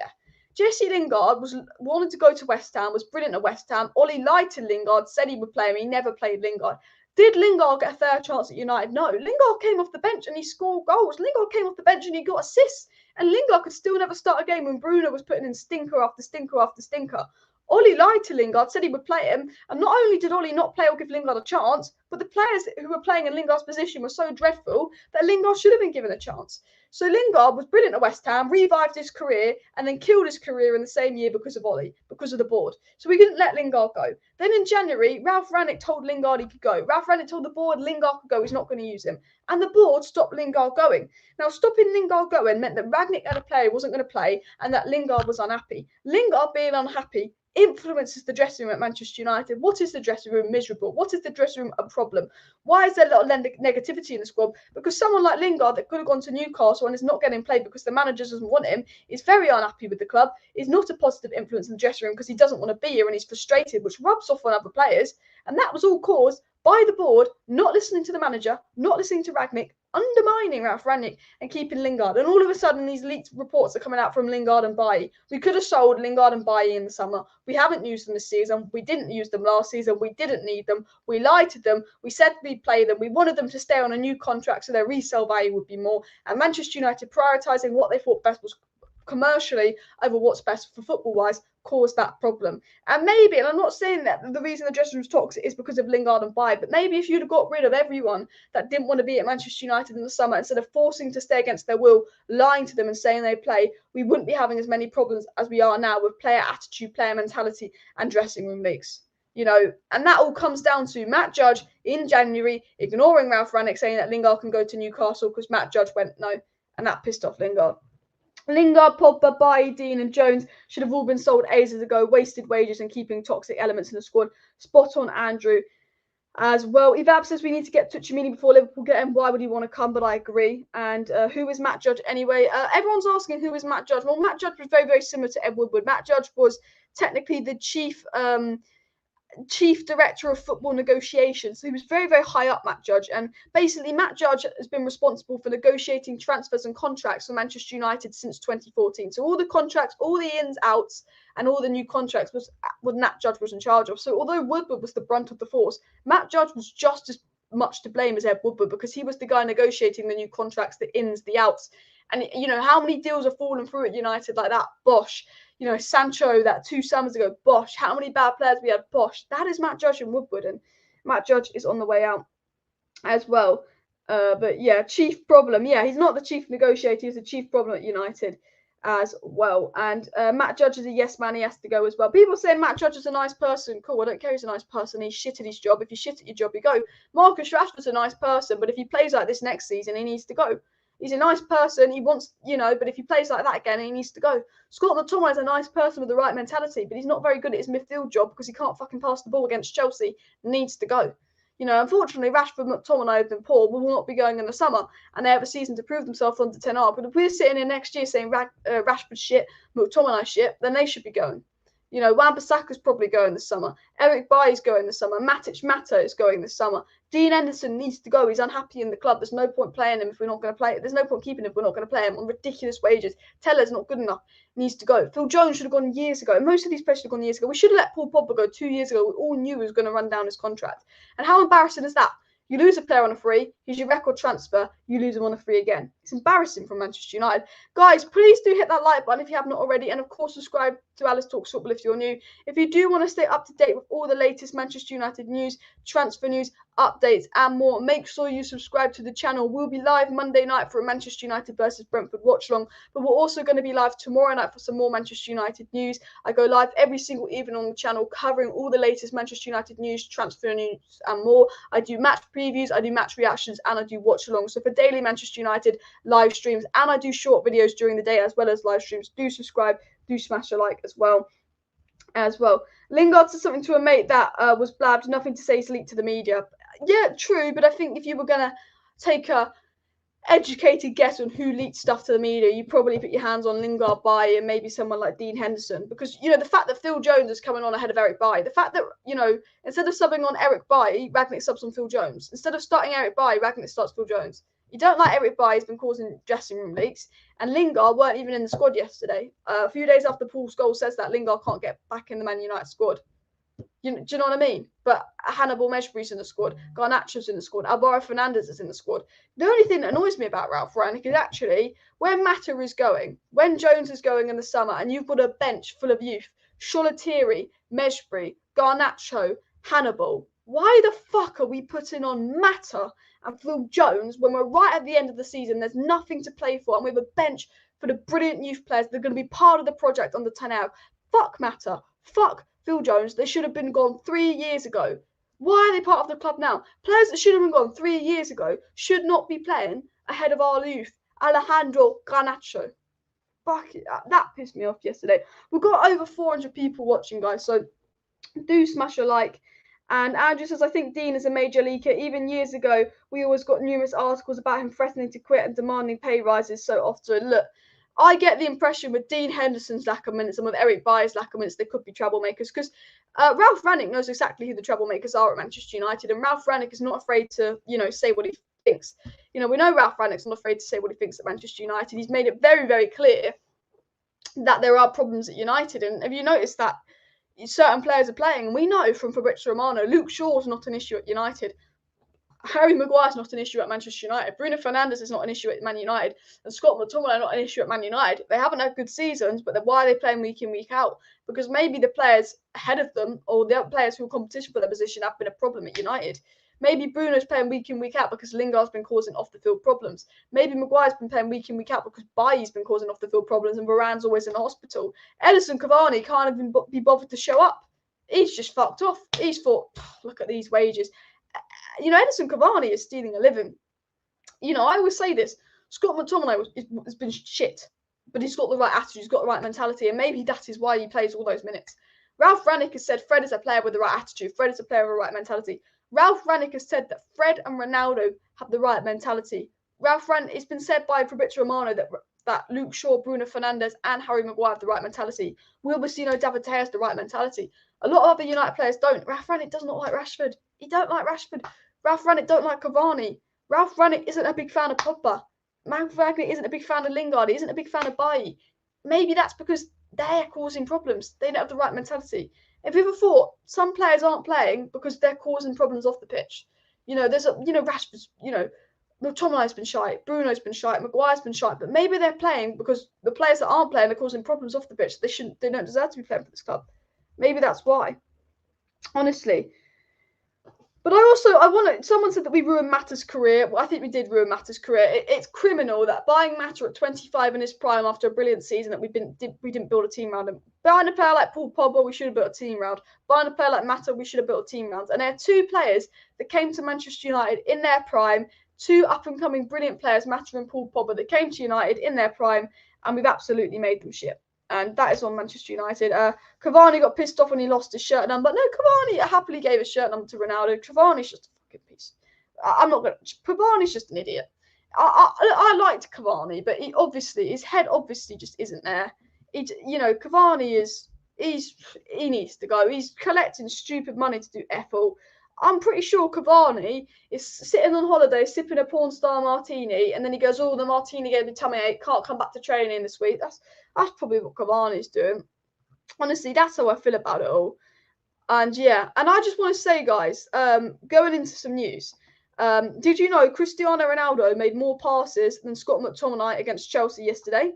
Jesse Lingard wanted to go to West Ham, was brilliant at West Ham. Ollie lied to Lingard, said he would play him. He never played Lingard. Did Lingard get a fair chance at United? No. Lingard came off the bench and he scored goals. Lingard came off the bench and he got assists. And Lingard could still never start a game when Bruno was putting in stinker after stinker after stinker. Ollie lied to Lingard, said he would play him. And not only did Ollie not play or give Lingard a chance, but the players who were playing in Lingard's position were so dreadful that Lingard should have been given a chance. So Lingard was brilliant at West Ham, revived his career, and then killed his career in the same year because of Ollie, because of the board. So we couldn't let Lingard go. Then in January, Ralf Rangnick told Lingard he could go. Ralf Rangnick told the board Lingard could go, he's not going to use him. And the board stopped Lingard going. Now, stopping Lingard going meant that Ragnick had a player who wasn't going to play and that Lingard was unhappy. Lingard being unhappy influences the dressing room at Manchester United. What is the dressing room? Miserable. What is the dressing room? A problem. Why is there a lot of negativity in the squad? Because someone like Lingard that could have gone to Newcastle and is not getting played because the manager doesn't want him, is very unhappy with the club, is not a positive influence in the dressing room because he doesn't want to be here and he's frustrated, which rubs off on other players. And that was all caused by the board not listening to the manager, not listening to Ragnick, undermining Ralf Rangnick and keeping Lingard. And all of a sudden, these leaked reports are coming out from Lingard and Bailly. We could have sold Lingard and Bailly in the summer. We haven't used them this season. We didn't use them last season. We didn't need them. We lied to them. We said we'd play them. We wanted them to stay on a new contract so their resale value would be more. And Manchester United prioritising what they thought best was commercially over what's best for football-wise caused that problem. And maybe, and I'm not saying that the reason the dressing room's toxic is because of Lingard and Bailly, but maybe if you'd have got rid of everyone that didn't want to be at Manchester United in the summer, instead of forcing to stay against their will, lying to them and saying they play, we wouldn't be having as many problems as we are now with player attitude, player mentality, and dressing room leaks. And that all comes down to Matt Judge in January ignoring Ralf Rangnick, saying that Lingard can go to Newcastle because Matt Judge went no, and that pissed off Lingard. Lingard, Pogba, Bailly, Dean and Jones should have all been sold ages ago, wasted wages and keeping toxic elements in the squad. Spot on, Andrew. as well. Evab says we need to get Tuchemini before Liverpool get him. Why would he want to come? But I agree. And who is Matt Judge anyway? Everyone's asking who is Matt Judge. Well, Matt Judge was very, very similar to Ed Woodward. Matt Judge was technically the chief director of football negotiations. So he was very, very high up, Matt Judge. And basically, Matt Judge has been responsible for negotiating transfers and contracts for Manchester United since 2014. So all the contracts, all the ins, outs, and all the new contracts was Matt Judge was in charge of. So although Woodward was the brunt of the force, Matt Judge was just as much to blame as Ed Woodward, because he was the guy negotiating the new contracts, the ins, the outs. And, you know, how many deals are falling through at United like that? Bosh. You know, Sancho, that 2 summers ago, bosh. How many bad players we had? Bosh. That is Matt Judge and Woodward, and Matt Judge is on the way out as well. But yeah, chief problem. Yeah, he's not the chief negotiator. He's the chief problem at United as well. And Matt Judge is a yes man. He has to go as well. People saying Matt Judge is a nice person. Cool, I don't care. He's a nice person. He's shit at his job. If you shit at your job, you go. Marcus Rashford's a nice person, but if he plays like this next season, he needs to go. He's a nice person. He wants, you know, but if he plays like that again, he needs to go. Scott McTominay is a nice person with the right mentality, but he's not very good at his midfield job because he can't fucking pass the ball against Chelsea. Needs to go. You know, unfortunately, Rashford, McTominay, and Paul will not be going in the summer, and they have a season to prove themselves under 10R. But if we're sitting in next year saying Rashford shit, McTominay shit, then they should be going. You know, Wan-Bissaka's probably going this summer. ERIK Bailly's going this summer. Matic Mata is going this summer. Dean Henderson needs to go. He's unhappy in the club. There's no point playing him if we're not going to play. There's no point keeping him if we're not going to play him on ridiculous wages. Teller's not good enough. Needs to go. Phil Jones should have gone years ago. Most of these players should have gone years ago. We should have let Paul Pogba go 2 years ago. We all knew he was going to run down his contract. And how embarrassing is that? You lose a player on a free, he's your record transfer, you lose him on a free again. It's embarrassing from Manchester United. Guys, please do hit that like button if you have not already, and of course subscribe to Alice Talks Football if you're new. If you do want to stay up to date with all the latest Manchester United news, transfer news, updates and more, make sure you subscribe to the channel. We'll be live Monday night for a Manchester United versus Brentford watch along, but we're also going to be live tomorrow night for some more Manchester United news. I go live every single evening on the channel covering all the latest Manchester United news, transfer news and more. I do match previews, I do match reactions, and I do watch along. So for daily Manchester United live streams, and I do short videos during the day as well as live streams, do subscribe, do smash a like as well. Lingard said something to a mate that was blabbed. Nothing to say, he's leaked to the media. Yeah, true, but I think if you were going to take a educated guess on who leaked stuff to the media, you probably put your hands on Lingard, Bailly, and maybe someone like Dean Henderson, because, you know, the fact that Phil Jones is coming on ahead of ERIK Bailly, the fact that, you know, instead of subbing on ERIK Bailly, Ragnick subs on Phil Jones. Instead of starting ERIK Bailly, Ragnick starts Phil Jones. You don't like ERIK Bailly, he's been causing dressing room leaks, and Lingard weren't even in the squad yesterday. A few days after Paul Scholes says that, Lingard can't get back in the Man United squad. Do you know what I mean? But Hannibal Mejbry's in the squad, Garnacho's in the squad, Alvaro Fernandez is in the squad. The only thing that annoys me about Ralf Rangnick is actually when Mata is going, when Jones is going in the summer, and you've got a bench full of youth, Sholatiri, Mejbry, Garnacho, Hannibal. Why the fuck are we putting on Mata and Phil Jones when we're right at the end of the season? There's nothing to play for, and we have a bench for the brilliant youth players that are going to be part of the project under 10 out. Fuck Mata. Fuck Phil Jones. They should have been gone 3 years ago. Why are they part of the club now? Players that should have been gone 3 years ago should not be playing ahead of our youth. Alejandro Garnacho. Fuck it. That pissed me off yesterday. We've got over 400 people watching, guys, so do smash a like. And Andrew says, I think Dean is a major leaker. Even years ago, we always got numerous articles about him threatening to quit and demanding pay rises so often. Look, I get the impression with Dean Henderson's lack of minutes and with ERIK Bailly's lack of minutes, they could be troublemakers, because Ralf Rangnick knows exactly who the troublemakers are at Manchester United, and Ralf Rangnick is not afraid to, you know, say what he thinks. You know, we know Ralf Rangnick's not afraid to say what he thinks at Manchester United. He's made it very, very clear that there are problems at United, and have you noticed that certain players are playing? And we know from Fabrizio Romano, Luke Shaw's not an issue at United. Harry Maguire's not an issue at Manchester United. Bruno Fernandes is not an issue at Man United. And Scott McTominay are not an issue at Man United. They haven't had good seasons, but why are they playing week in, week out? Because maybe the players ahead of them, or the other players who are competition for their position, have been a problem at United. Maybe Bruno's playing week in, week out because Lingard's been causing off-the-field problems. Maybe Maguire's been playing week in, week out because Bailly's been causing off-the-field problems and Varane's always in the hospital. Edison Cavani can't even be bothered to show up. He's just fucked off. He's thought, look at these wages. You know, Edison Cavani is stealing a living. You know, I always say this. Scott McTominay has been shit, but he's got the right attitude, he's got the right mentality, and maybe that is why he plays all those minutes. Ralf Rangnick has said Fred is a player with the right attitude. Fred is a player with the right mentality. Ralf Rangnick has said that Fred and Ronaldo have the right mentality. It's been said by Fabrizio Romano that Luke Shaw, Bruno Fernandes, and Harry Maguire have the right mentality. Will Vecino, David De Gea has the right mentality. A lot of other United players don't. Ralf Rangnick does not like Rashford. He don't like Rashford. Ralf Rangnick don't like Cavani. Ralf Rangnick isn't a big fan of Pogba. Ralf Rangnick isn't a big fan of Lingard. He isn't a big fan of Bailly. Maybe that's because they're causing problems. They don't have the right mentality. Have you ever thought some players aren't playing because they're causing problems off the pitch? Rashford's, McTominay's been shite, Bruno's been shite, Maguire's been shite, but maybe they're playing because the players that aren't playing are causing problems off the pitch. They don't deserve to be playing for this club. Maybe that's why. Honestly. But someone said that we ruined Mata's career. Well, I think we did ruin Mata's career. It's criminal that buying Mata at 25 in his prime after a brilliant season that we didn't build a team around him. Buying a player like Paul Pogba, we should have built a team around. Buying a player like Mata, we should have built a team around. And there are two players that came to Manchester United in their prime, two up-and-coming brilliant players, Mata and Paul Pogba, that came to United in their prime, and we've absolutely made them shit. And that is on Manchester United. Cavani got pissed off when he lost his shirt number. No, Cavani happily gave his shirt number to Ronaldo. Cavani's just a fucking piece. Cavani's just an idiot. I liked Cavani, but his head obviously just isn't there. Cavani he needs to go. He's collecting stupid money to do F all. I'm pretty sure Cavani is sitting on holiday, sipping a porn star martini, and then he goes, "Oh, the martini gave me tummy ache. Can't come back to training this week." That's probably what Cavani's doing. Honestly, that's how I feel about it all. And yeah, and I just want to say, guys, going into some news. Did you know Cristiano Ronaldo made more passes than Scott McTominay against Chelsea yesterday?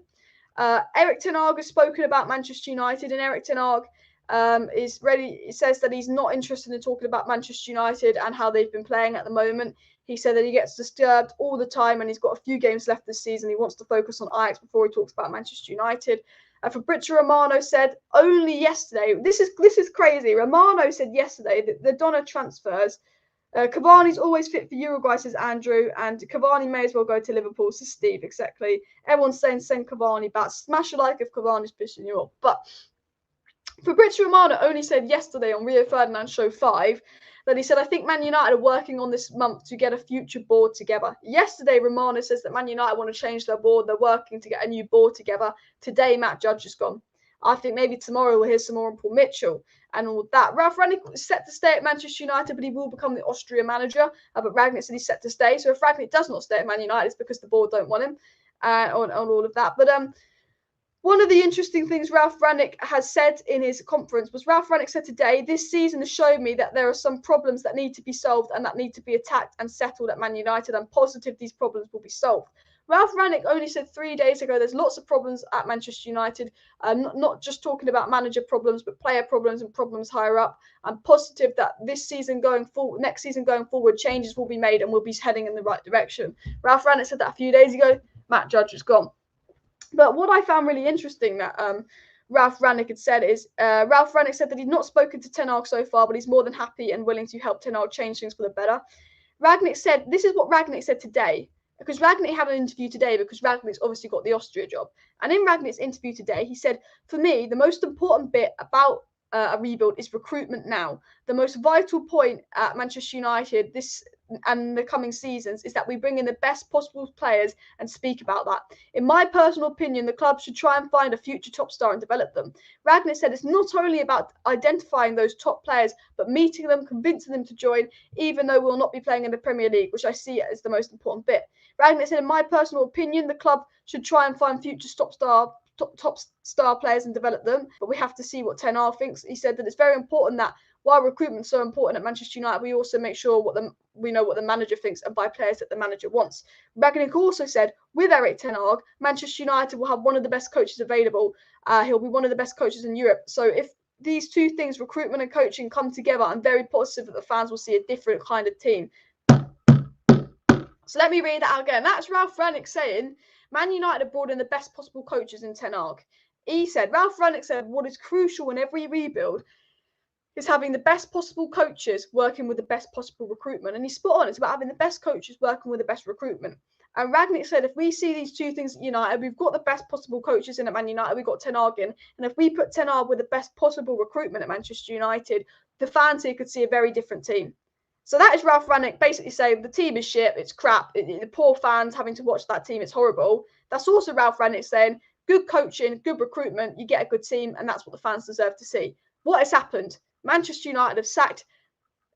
Erik ten Hag has spoken about Manchester United, and Erik ten Hag is ready. He says that he's not interested in talking about Manchester United and how they've been playing at the moment. He said that he gets disturbed all the time and he's got a few games left this season. He wants to focus on Ajax before he talks about Manchester United. Fabrizio Romano said only yesterday, this is crazy. Romano said yesterday that the Donna transfers, Cavani's always fit for Uruguay, says Andrew, and Cavani may as well go to Liverpool, says Steve. Exactly. Everyone's saying send Cavani back. Smash a like if Cavani's pissing you off. But Fabrizio Romano only said yesterday on Rio Ferdinand Show 5 that he said, "I think Man United are working on this month to get a future board together." Yesterday, Romano says that Man United want to change their board. They're working to get a new board together. Today, Matt Judge is gone. I think maybe tomorrow we'll hear some more on Paul Mitchell and all that. Ralf Rangnick is set to stay at Manchester United, but he will become the Austria manager. But Ragnick said he's set to stay. So if Ragnick does not stay at Man United, it's because the board don't want him on all of that. But one of the interesting things Ralf Rangnick has said in his conference was Ralf Rangnick said today, "This season has shown me that there are some problems that need to be solved and that need to be attacked and settled at Man United. I'm positive these problems will be solved." Ralf Rangnick only said 3 days ago there's lots of problems at Manchester United, not just talking about manager problems, but player problems and problems higher up. I'm positive that next season going forward, changes will be made and we'll be heading in the right direction. Ralf Rangnick said that a few days ago. Matt Judge is gone. But what I found really interesting that Ralf Rangnick had said is Ralf Rangnick said that he'd not spoken to Ten Hag so far, but he's more than happy and willing to help Ten Hag change things for the better. Ragnick said, this is what Ragnick said today, because Ragnick had an interview today because Ragnick's obviously got the Austria job. And in Ragnick's interview today, he said, "For me, the most important bit about a rebuild is recruitment now. The most vital point at Manchester United this and the coming seasons is that we bring in the best possible players and speak about that. In my personal opinion, the club should try and find a future top star and develop them." Ragnick said it's not only about identifying those top players, but meeting them, convincing them to join, even though we'll not be playing in the Premier League, which I see as the most important bit. Ragnick said, "In my personal opinion, the club should try and find future top star players and develop them, but we have to see what Ten Hag thinks." He said that it's very important that while recruitment's so important at Manchester United, we also make sure we know what the manager thinks and buy players that the manager wants. Ragnick also said, with Erik ten Hag, Manchester United will have one of the best coaches available. He'll be one of the best coaches in Europe. So if these two things, recruitment and coaching, come together, I'm very positive that the fans will see a different kind of team. So let me read that out again. That's Ralf Rangnick saying, Man United have brought in the best possible coaches in Ten Hag. He said, Ralf Rangnick said, what is crucial in every rebuild is having the best possible coaches working with the best possible recruitment. And he's spot on. It's about having the best coaches working with the best recruitment. And Ragnick said, if we see these two things at United, we've got the best possible coaches in at Man United, we've got Ten Hag in, and if we put Ten Hag with the best possible recruitment at Manchester United, the fans here could see a very different team. So that is Ralf Rangnick basically saying the team is shit, it's crap, the poor fans having to watch that team, it's horrible. That's also Ralf Rangnick saying good coaching, good recruitment, you get a good team, and that's what the fans deserve to see. What has happened? Manchester United have sacked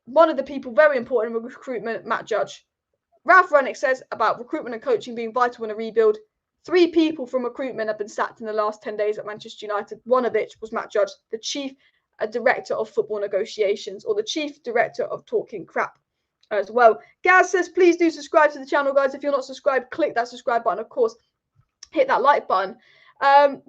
one of the people very important in recruitment, Matt Judge. Ralf Rangnick says about recruitment and coaching being vital in a rebuild. 3 people from recruitment have been sacked in the last 10 days at Manchester United, one of which was Matt Judge, the chief director of football negotiations, or the chief director of talking crap as well. Gaz says, please do subscribe to the channel, guys. If you're not subscribed, click that subscribe button. Of course, hit that like button.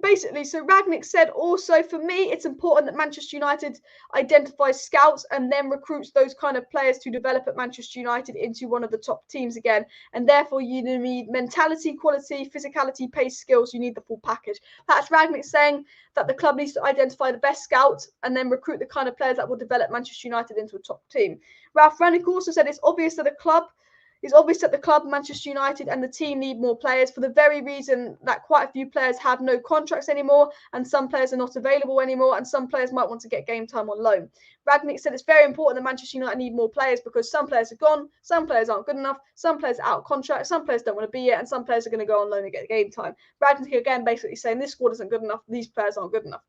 Basically, so Ragnick said also, for me, it's important that Manchester United identifies scouts and then recruits those kind of players to develop at Manchester United into one of the top teams again. And therefore, you need mentality, quality, physicality, pace, skills. You need the full package. That's Ragnick saying that the club needs to identify the best scouts and then recruit the kind of players that will develop Manchester United into a top team. Ralf Rangnick also said it's obvious that the club, Manchester United, and the team need more players for the very reason that quite a few players have no contracts anymore, and some players are not available anymore, and some players might want to get game time on loan. Ragnick said it's very important that Manchester United need more players because some players are gone, some players aren't good enough, some players are out of contract, some players don't want to be here, and some players are going to go on loan and get game time. Ragnick again basically saying this squad isn't good enough, these players aren't good enough.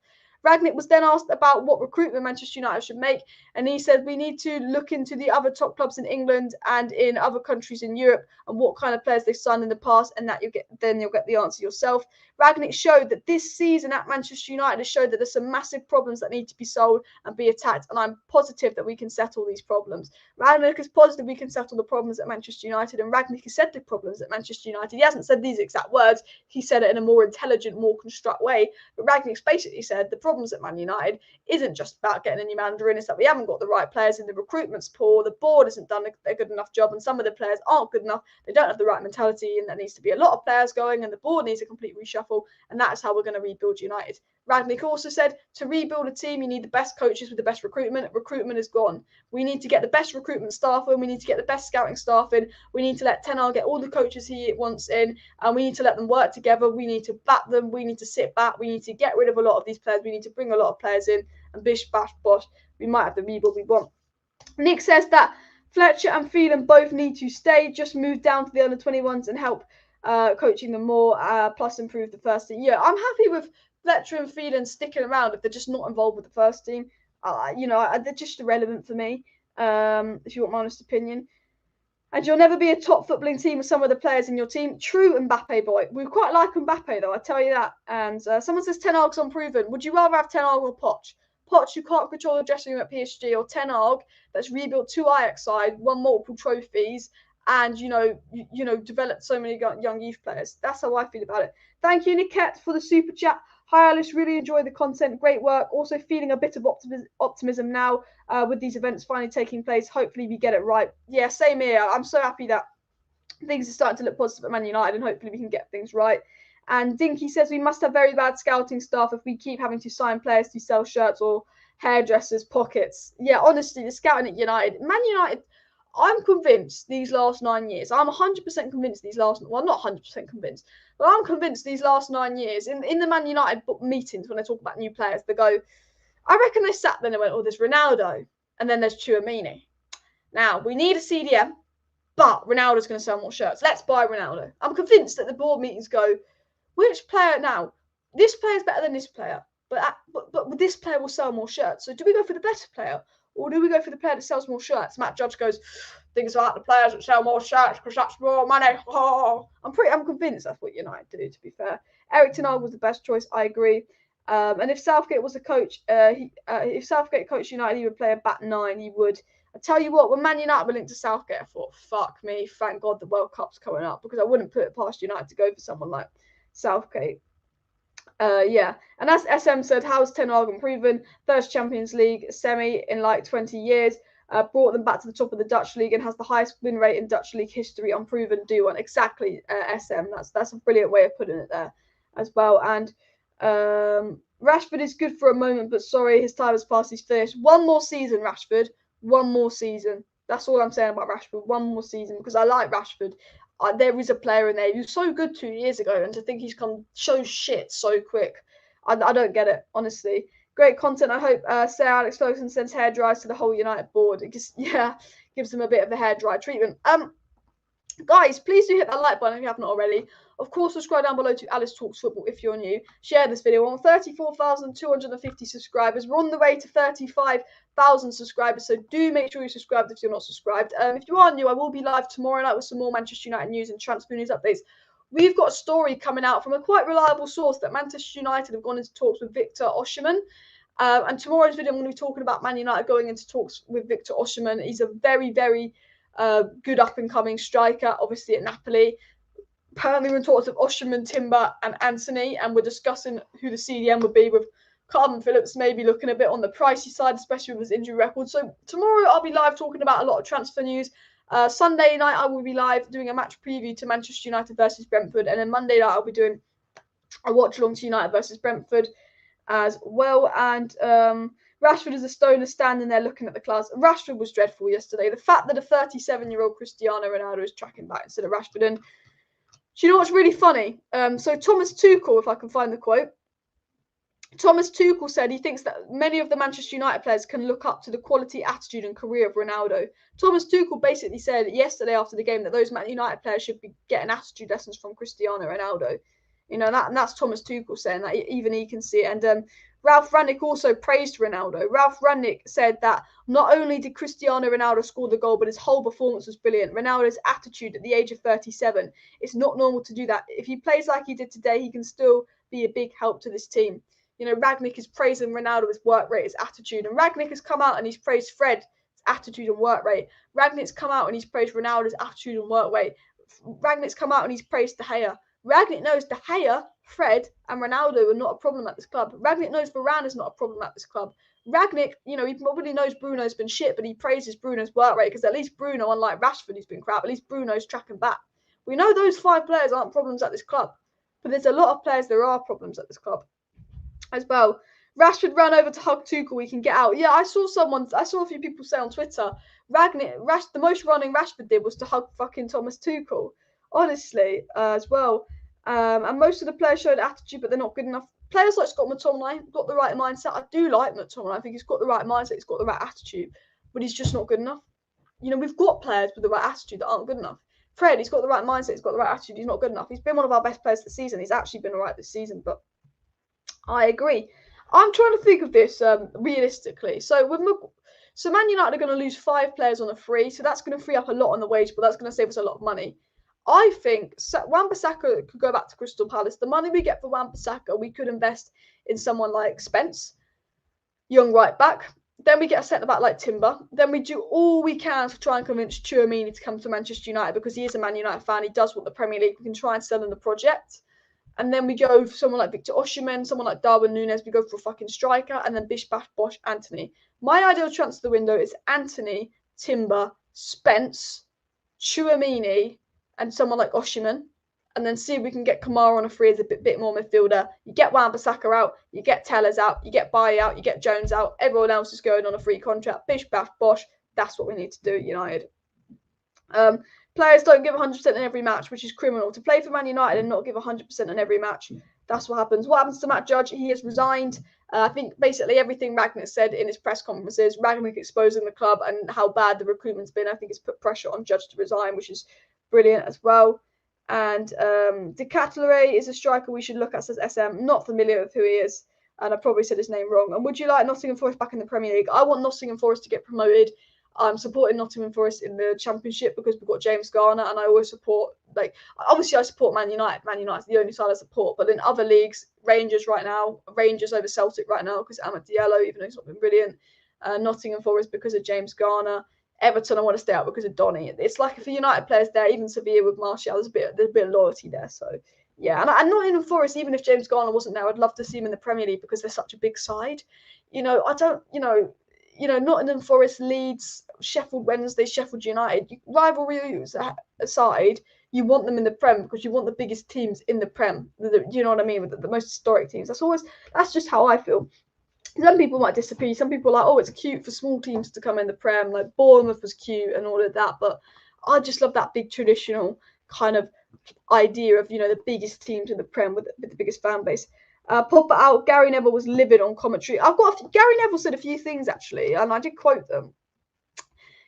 Ragnick was then asked about what recruitment Manchester United should make, and he said we need to look into the other top clubs in England and in other countries in Europe and what kind of players they've signed in the past, and that you'll get the answer yourself. Ragnick showed that this season at Manchester United has showed that there's some massive problems that need to be solved and be attacked, and I'm positive that we can settle these problems. Ragnick is positive we can settle the problems at Manchester United, and Ragnick has said the problems at Manchester United. He hasn't said these exact words, he said it in a more intelligent, more construct way, but Ragnick's basically said the problems at Man United isn't just about getting a new manager in, it's that we haven't got the right players in, the recruitment's poor, the board hasn't done a good enough job, and some of the players aren't good enough, they don't have the right mentality, and there needs to be a lot of players going, and the board needs a complete reshuffle, and that's how we're going to rebuild United. Ragnick also said to rebuild a team, you need the best coaches with the best recruitment. Recruitment is gone. We need to get the best recruitment staff in. We need to get the best scouting staff in. We need to let Ten Hag get all the coaches he wants in, and we need to let them work together. We need to back them. We need to sit back. We need to get rid of a lot of these players. We need to bring a lot of players in, and bish, bash, bosh, we might have the rebuild we want. Nick says that Fletcher and Phelan both need to stay, just move down to the under-21s and help coaching them more, plus improve the first team. Yeah, I'm happy with Fletcher and Phelan sticking around if they're just not involved with the first team. They're just irrelevant for me, if you want my honest opinion. And you'll never be a top footballing team with some of the players in your team. True Mbappe boy. We quite like Mbappe though, I tell you that. And someone says Ten Hag's unproven. Would you rather have Ten Hag or Poch? Poch, who can't control the dressing room at PSG, or Ten Hag, that's rebuilt 2 Ajax side, won multiple trophies, and developed so many young youth players. That's how I feel about it. Thank you, Niket, for the super chat. Hi, Alice. Really enjoy the content. Great work. Also feeling a bit of optimism now with these events finally taking place. Hopefully we get it right. Yeah, same here. I'm so happy that things are starting to look positive at Man United, and hopefully we can get things right. And Dinky says we must have very bad scouting staff if we keep having to sign players to sell shirts or hairdressers' pockets. Yeah, honestly, the scouting at United, Man United, I'm convinced these last 9 years, I'm 100% convinced well, not 100% convinced, but I'm convinced these last 9 years, in the Man United meetings when they talk about new players, they go, I reckon they sat there and went, oh, there's Ronaldo, and then there's Tchouaméni. Now, we need a CDM, but Ronaldo's going to sell more shirts. Let's buy Ronaldo. I'm convinced that the board meetings go, which player now? This player's better than this player, but this player will sell more shirts. So do we go for the better player, or do we go for the player that sells more shirts? Matt Judge goes, things like the players that sell more shirts because that's more money. Oh. I'm convinced that's what United do, to be fair. Erik Ten Hag was the best choice, I agree. And if Southgate was a coach, if Southgate coached United, he would play a back 9, he would. I tell you what, when Man United were linked to Southgate, I thought, fuck me, thank God the World Cup's coming up, because I wouldn't put it past United to go for someone like Southgate. Yeah, and as SM said, how's Ten Hag improving? First Champions League semi in like 20 years. Brought them back to the top of the Dutch league and has the highest win rate in Dutch league history. Unproven, do one. Exactly, SM. That's a brilliant way of putting it there as well. And Rashford is good for a moment, but sorry, his time has passed. He's finished. One more season, Rashford. One more season. That's all I'm saying about Rashford. One more season, because I like Rashford. there is a player in there who's so good 2 years ago, and to think he's come so shit so quick, I don't get it, honestly. Great content. I hope Sir Alex Ferguson sends hair dryers to the whole United board. It just, yeah, gives them a bit of a hair dry treatment. Guys, please do hit that like button if you haven't already. Of course, subscribe down below to Alice Talks Football if you're new. Share this video. We're on 34,250 subscribers. We're on the way to 35,000 subscribers, so do make sure you're subscribed if you're not subscribed. If you are new, I will be live tomorrow night with some more Manchester United news and transfer news updates. We've got a story coming out from a quite reliable source that Manchester United have gone into talks with Victor Osimhen. And tomorrow's video, I'm going to be talking about Man United going into talks with Victor Osimhen. He's a very, very good up-and-coming striker, obviously at Napoli. Apparently, we're in talks of Osimhen, Timber, and Anthony, and we're discussing who the CDM would be, with Calvin Phillips maybe looking a bit on the pricey side, especially with his injury record. So tomorrow, I'll be live talking about a lot of transfer news. Sunday night, I will be live doing a match preview to Manchester United versus Brentford, and then Monday night, I'll be doing a watch-along to United versus Brentford as well. And Rashford is a stoner standing there looking at the class. Rashford was dreadful yesterday. The fact that a 37-year-old Cristiano Ronaldo is tracking back instead of Rashford. And do you know what's really funny? So Thomas Tuchel, if I can find the quote, Thomas Tuchel said he thinks that many of the Manchester United players can look up to the quality, attitude and career of Ronaldo. Thomas Tuchel basically said yesterday after the game that those Man United players should be getting attitude lessons from Cristiano Ronaldo. You know, that's Thomas Tuchel saying that. Even he can see it. And Ralf Rangnick also praised Ronaldo. Ralf Rangnick said that not only did Cristiano Ronaldo score the goal, but his whole performance was brilliant. Ronaldo's attitude at the age of 37, it's not normal to do that. If he plays like he did today, he can still be a big help to this team. You know, Ragnick is praising Ronaldo's work rate, his attitude. And Ragnick has come out and he's praised Fred's attitude and work rate. Ragnick's come out and he's praised Ronaldo's attitude and work rate. Ragnick's come out and he's praised De Gea. Ragnick knows De Gea, Fred, and Ronaldo are not a problem at this club. Ragnick knows Varane is not a problem at this club. Ragnick, you know, he probably knows Bruno's been shit, but he praises Bruno's work rate because at least Bruno, unlike Rashford, who's been crap, at least Bruno's tracking back. We know those 5 players aren't problems at this club, but there's a lot of players there are problems at this club as well. Rashford ran over to hug Tuchel. We can get out. Yeah, I saw a few people say on Twitter, the most running Rashford did was to hug fucking Thomas Tuchel. Honestly, as well. And most of the players showed attitude, but they're not good enough. Players like Scott McTominay got the right mindset. I do like McTominay. I think he's got the right mindset. He's got the right attitude, but he's just not good enough. You know, we've got players with the right attitude that aren't good enough. Fred, he's got the right mindset. He's got the right attitude. He's not good enough. He's been one of our best players this season. He's actually been all right this season, but I agree. I'm trying to think of this realistically. So Man United are going to lose 5 players on a free, so that's going to free up a lot on the wage, but that's going to save us a lot of money. I think Wan-Bissaka could go back to Crystal Palace. The money we get for Wan-Bissaka, we could invest in someone like Spence, young right back. Then we get a centre back like Timber. Then we do all we can to try and convince Tchouameni to come to Manchester United because he is a Man United fan. He does want the Premier League. We can try and sell him the project. And then we go for someone like Victor Osimhen, someone like Darwin Núñez. We go for a fucking striker. And then Bish, Bash, Bosh, Anthony. My ideal transfer window is Anthony, Timber, Spence, Tchouameni, and someone like Osimhen, and then see if we can get Kamara on a free as a bit more midfielder. You get Wan-Bissaka out, you get Tellers out, you get Bailly out, you get Jones out. Everyone else is going on a free contract. Bish, bash, bosh. That's what we need to do at United. Players don't give 100% in every match, which is criminal. To play for Man United and not give 100% in every match, that's what happens. What happens to Matt Judge? He has resigned. I think basically everything Ragnick said in his press conferences, Ragnick exposing the club and how bad the recruitment's been, I think it's put pressure on Judge to resign, which is brilliant as well. And De Ketelaere is a striker we should look at, says SM. Not familiar with who he is, and I probably said his name wrong. And would you like Nottingham Forest back in the Premier League? I want Nottingham Forest to get promoted. I'm supporting Nottingham Forest in the Championship because we've got James Garner, and I always support, like, obviously I support Man United. Man United's the only side I support, but in other leagues, Rangers right now, Rangers over Celtic right now because Amad Diallo, even though he's not been brilliant. Nottingham Forest because of James Garner. Everton, I want to stay out because of Donny. It's like if the United players there, even Sevilla with Martial, there's a bit of loyalty there. So yeah, and Nottingham Forest, even if James Garner wasn't there, I'd love to see him in the Premier League because they're such a big side. You know, Nottingham Forest, Leeds, Sheffield Wednesday, Sheffield United, rivalries aside, you want them in the Prem because you want the biggest teams in the Prem. You know what I mean? With the most historic teams. That's just how I feel. Some people might disagree. Some people are like, oh, it's cute for small teams to come in the Prem. Like Bournemouth was cute and all of that. But I just love that big traditional kind of idea of, you know, the biggest teams in the Prem with the biggest fan base. Pop it out. Gary Neville was livid on commentary. Gary Neville said a few things actually, and I did quote them.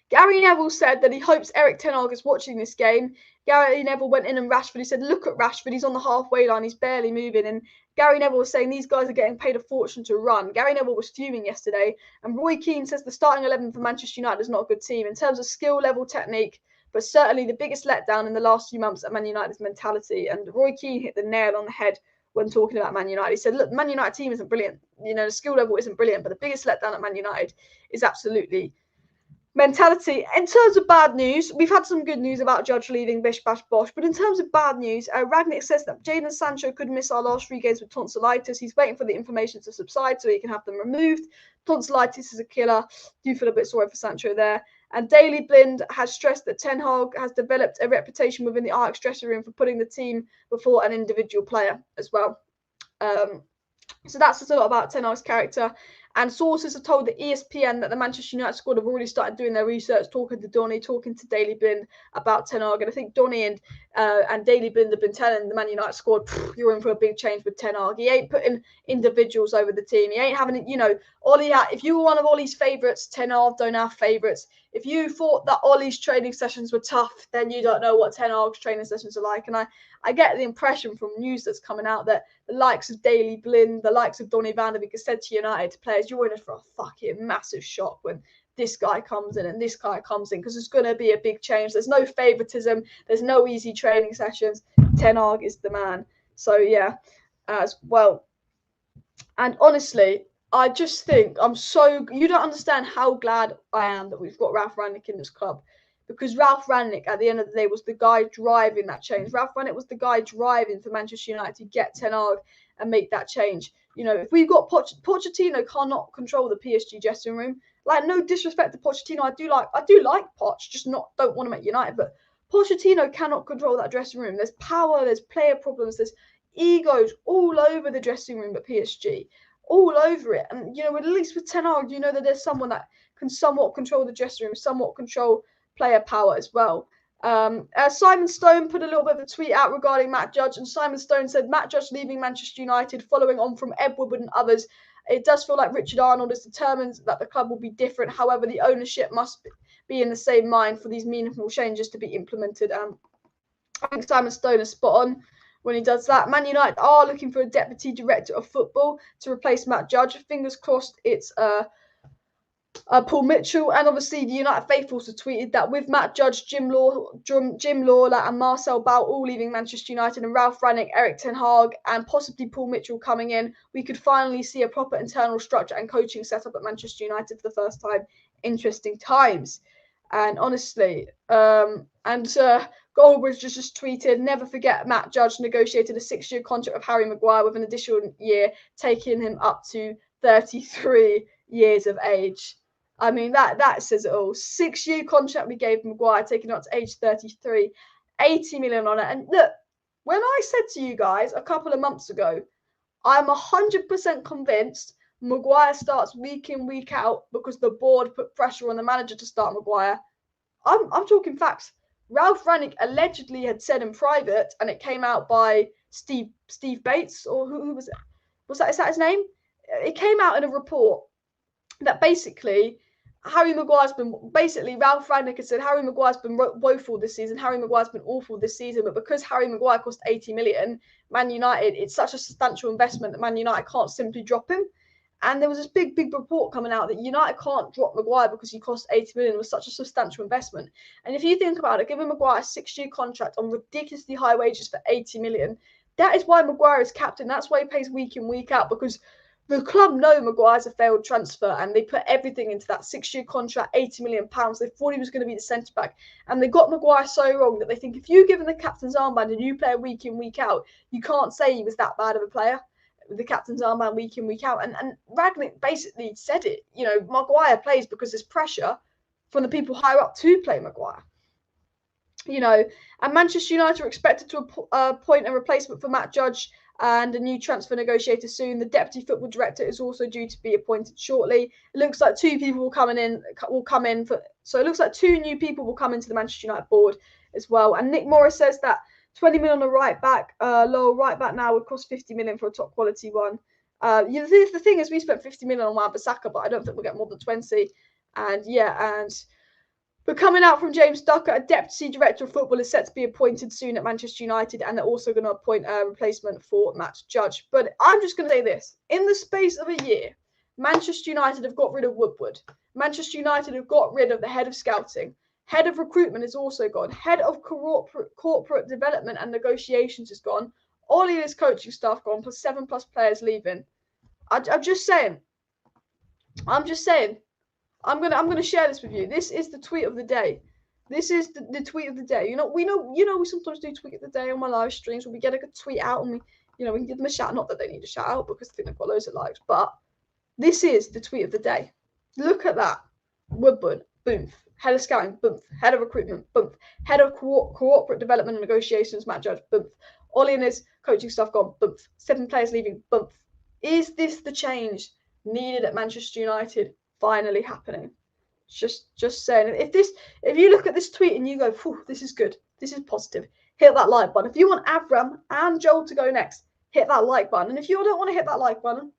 Gary Neville said that he hopes Erik ten Hag is watching this game. Gary Neville went in and Rashford, he said, look at Rashford, he's on the halfway line, he's barely moving. And Gary Neville was saying these guys are getting paid a fortune to run. Gary Neville was fuming yesterday. And Roy Keane says the starting 11 for Manchester United is not a good team in terms of skill level, technique, but certainly the biggest letdown in the last few months at Man United's mentality. And Roy Keane hit the nail on the head when talking about Man United. He said, look, the Man United team isn't brilliant. You know, the skill level isn't brilliant, but the biggest letdown at Man United is absolutely mentality. In terms of bad news, we've had some good news about Judge leaving Bish Bash Bosh, but in terms of bad news, Ragnick says that Jadon Sancho could miss our last 3 games with tonsillitis. He's waiting for the inflammation to subside so he can have them removed. Tonsillitis is a killer. Do feel a bit sorry for Sancho there. And Daley Blind has stressed that Ten Hag has developed a reputation within the Ajax dressing room for putting the team before an individual player as well. So that's a lot about Ten Hag's character. And sources have told the ESPN that the Manchester United squad have already started doing their research, talking to Donny, talking to Daley Blind about Ten Hag. And I think Donny and Daley Blind have been telling the Man United squad, you're in for a big change with Ten Hag. He ain't putting individuals over the team. He ain't having, you know, if you were one of Ollie's favourites, Ten Hag don't have favourites. If you thought that Ollie's training sessions were tough, then you don't know what Ten Hag's training sessions are like. And I get the impression from news that's coming out that the likes of Daley Blind, the likes of Donny van der Beek have said to United players, you're in for a fucking massive shock when this guy comes in and this guy comes in, because there's going to be a big change. There's no favouritism. There's no easy training sessions. Ten Hag is the man. So, yeah, as well. And honestly, I just think you don't understand how glad I am that we've got Ralf Rangnick in this club, because Ralf Rangnick at the end of the day was the guy driving that change. Ralf Rangnick was the guy driving for Manchester United to get Ten Hag and make that change. You know, if we've got Pochettino cannot control the PSG dressing room. Like, no disrespect to Pochettino, I do like Poch, just don't want him at United, but Pochettino cannot control that dressing room. There's power, there's player problems, there's egos all over the dressing room at PSG. All over it. And, you know, at least with Ten Hag, you know that there's someone that can somewhat control the dressing room, somewhat control player power as well. Simon Stone put a little bit of a tweet out regarding Matt Judge, and Simon Stone said, Matt Judge leaving Manchester United, following on from Ed Woodward and others. It does feel like Richard Arnold is determined that the club will be different. However, the ownership must be in the same mind for these meaningful changes to be implemented. I think Simon Stone is spot on when he does that. Man United are looking for a deputy director of football to replace Matt Judge. Fingers crossed it's Paul Mitchell. And obviously the United faithfuls have tweeted that with Matt Judge, Jim Lawler and Marcel Bow all leaving Manchester United, and Ralf Rangnick, Erik ten Hag and possibly Paul Mitchell coming in, we could finally see a proper internal structure and coaching setup at Manchester United for the first time. Interesting times. And honestly, Goldbridge just tweeted, never forget Matt Judge negotiated a 6-year contract with Harry Maguire with an additional year, taking him up to 33 years of age. I mean, that says it all. 6-year contract we gave Maguire, taking him up to age 33, 80 million on it. And look, when I said to you guys a couple of months ago, I'm 100% convinced Maguire starts week in, week out because the board put pressure on the manager to start Maguire. I'm talking facts. Ralf Rangnick allegedly had said in private, and it came out by Steve Bates, or who was it? Is that his name? It came out in a report that basically Ralf Rangnick had said Harry Maguire's been woeful this season. Harry Maguire's been awful this season, but because Harry Maguire cost 80 million, Man United, it's such a substantial investment that Man United can't simply drop him. And there was this big report coming out that United can't drop Maguire because he cost 80 million. It was such a substantial investment. And if you think about it, giving Maguire a 6-year contract on ridiculously high wages for 80 million, that is why Maguire is captain. That's why he plays week in, week out, because the club know Maguire's a failed transfer and they put everything into that 6-year contract, £80 million. They thought he was going to be the centre-back. And they got Maguire so wrong that they think if you give him the captain's armband and you play week in, week out, you can't say he was that bad of a player. The captain's armband week in, week out. And Ragnick basically said it. You know, Maguire plays because there's pressure from the people higher up to play Maguire. you know, and Manchester United are expected to appoint a replacement for Matt Judge and a new transfer negotiator soon. The deputy football director is also due to be appointed shortly. It looks like 2 people will come in for. So it looks like 2 new people will come into the Manchester United board as well. And Nick Morris says that 20 million on a right back, lower right back now would cost 50 million for a top quality one. The thing is, we spent 50 million on Wan-Bissaka, but I don't think we'll get more than 20. And yeah, but coming out from James Ducker, a deputy director of football is set to be appointed soon at Manchester United, and they're also going to appoint a replacement for Matt Judge. But I'm just going to say this. In the space of a year, Manchester United have got rid of Woodward. Manchester United have got rid of the head of scouting. Head of recruitment is also gone. Head of corporate development and negotiations is gone. Ollie and his coaching staff gone, plus 7+ players leaving. I'm just saying. I'm gonna share this with you. This is the tweet of the day. This is the tweet of the day. We sometimes do tweet of the day on my live streams when we get a good tweet out and we can give them a shout. Not that they need a shout out because I think they've got loads of likes, but this is the tweet of the day. Look at that. Woodward, boom. Head of scouting, boom. Head of recruitment, boom. Head of corporate development and negotiations, Matt Judge, boom. Ollie and his coaching staff gone, boom. 7 players leaving, boom. Is this the change needed at Manchester United? Finally happening. Just saying. If you look at this tweet and you go, this is good, this is positive, hit that like button. If you want Avram and Joel to go next, hit that like button. And if you don't want to hit that like button,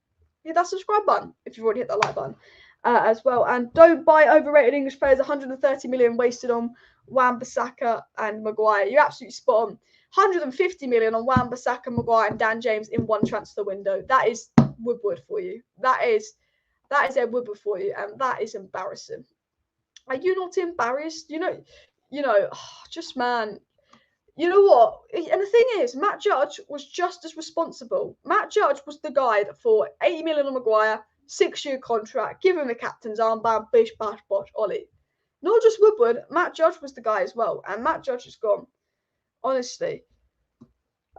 hit that subscribe button if you've already hit that like button as well. And don't buy overrated English players. 130 million wasted on Wan-Bissaka and Maguire. You're absolutely spot on. 150 million on Wan-Bissaka, Maguire and Dan James in one transfer window. That is Woodward for you. That is Ed Woodward for you, and that is embarrassing. Are you not embarrassed? Just man. You know what? And the thing is, Matt Judge was just as responsible. Matt Judge was the guy that for 80 million on Maguire, 6-year contract, give him the captain's armband, bish, bash, bosh, Ollie. Not just Woodward, Matt Judge was the guy as well, and Matt Judge is gone. Honestly.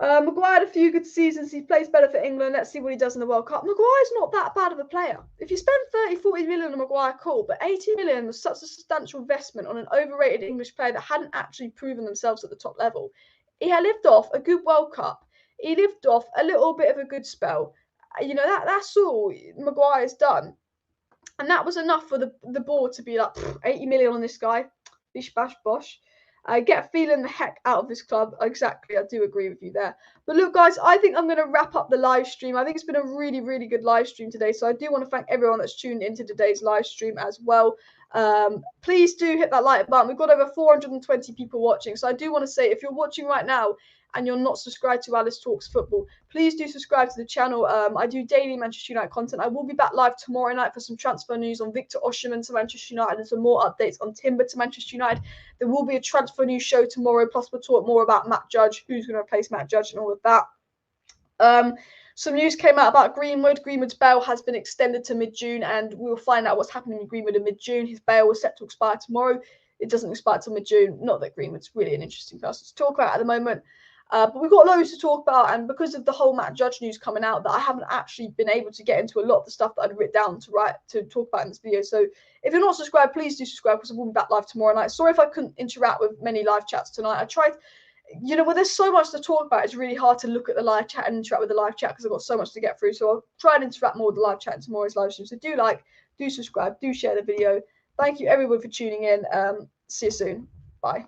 Maguire had a few good seasons. He plays better for England. Let's see what he does in the World Cup. Maguire's not that bad of a player. If you spend 30-40 million on Maguire, cool. But 80 million was such a substantial investment on an overrated English player that hadn't actually proven themselves at the top level. He had lived off a good World Cup. He lived off a little bit of a good spell. That's all Maguire's done. And that was enough for the board to be like, 80 million on this guy. Bish, bash, bosh. Get feeling the heck out of this club. Exactly, I do agree with you there. But look, guys, I think I'm going to wrap up the live stream. I think it's been a really, really good live stream today. So I do want to thank everyone that's tuned into today's live stream as well. Please do hit that like button. We've got over 420 people watching. So I do want to say, if you're watching right now and you're not subscribed to Alice Talks Football, please do subscribe to the channel. I do daily Manchester United content. I will be back live tomorrow night for some transfer news on Victor Osimhen to Manchester United and some more updates on Timber to Manchester United. There will be a transfer news show tomorrow. Plus, we'll talk more about Matt Judge, who's going to replace Matt Judge and all of that. Some news came out about Greenwood. Greenwood's bail has been extended to mid-June, and we'll find out what's happening with Greenwood in mid-June. His bail was set to expire tomorrow. It doesn't expire till mid-June. Not that Greenwood's really an interesting person to talk about at the moment. But we've got loads to talk about, and because of the whole Matt Judge news coming out, that I haven't actually been able to get into a lot of the stuff that I'd written down to talk about in this video. So if you're not subscribed, please do subscribe, because I will be back live tomorrow night. Sorry if I couldn't interact with many live chats tonight. I tried, when there's so much to talk about, it's really hard to look at the live chat and interact with the live chat because I've got so much to get through. So I'll try and interact more with the live chat in tomorrow's live stream. So do subscribe, do share the video. Thank you everyone for tuning in. See you soon. Bye.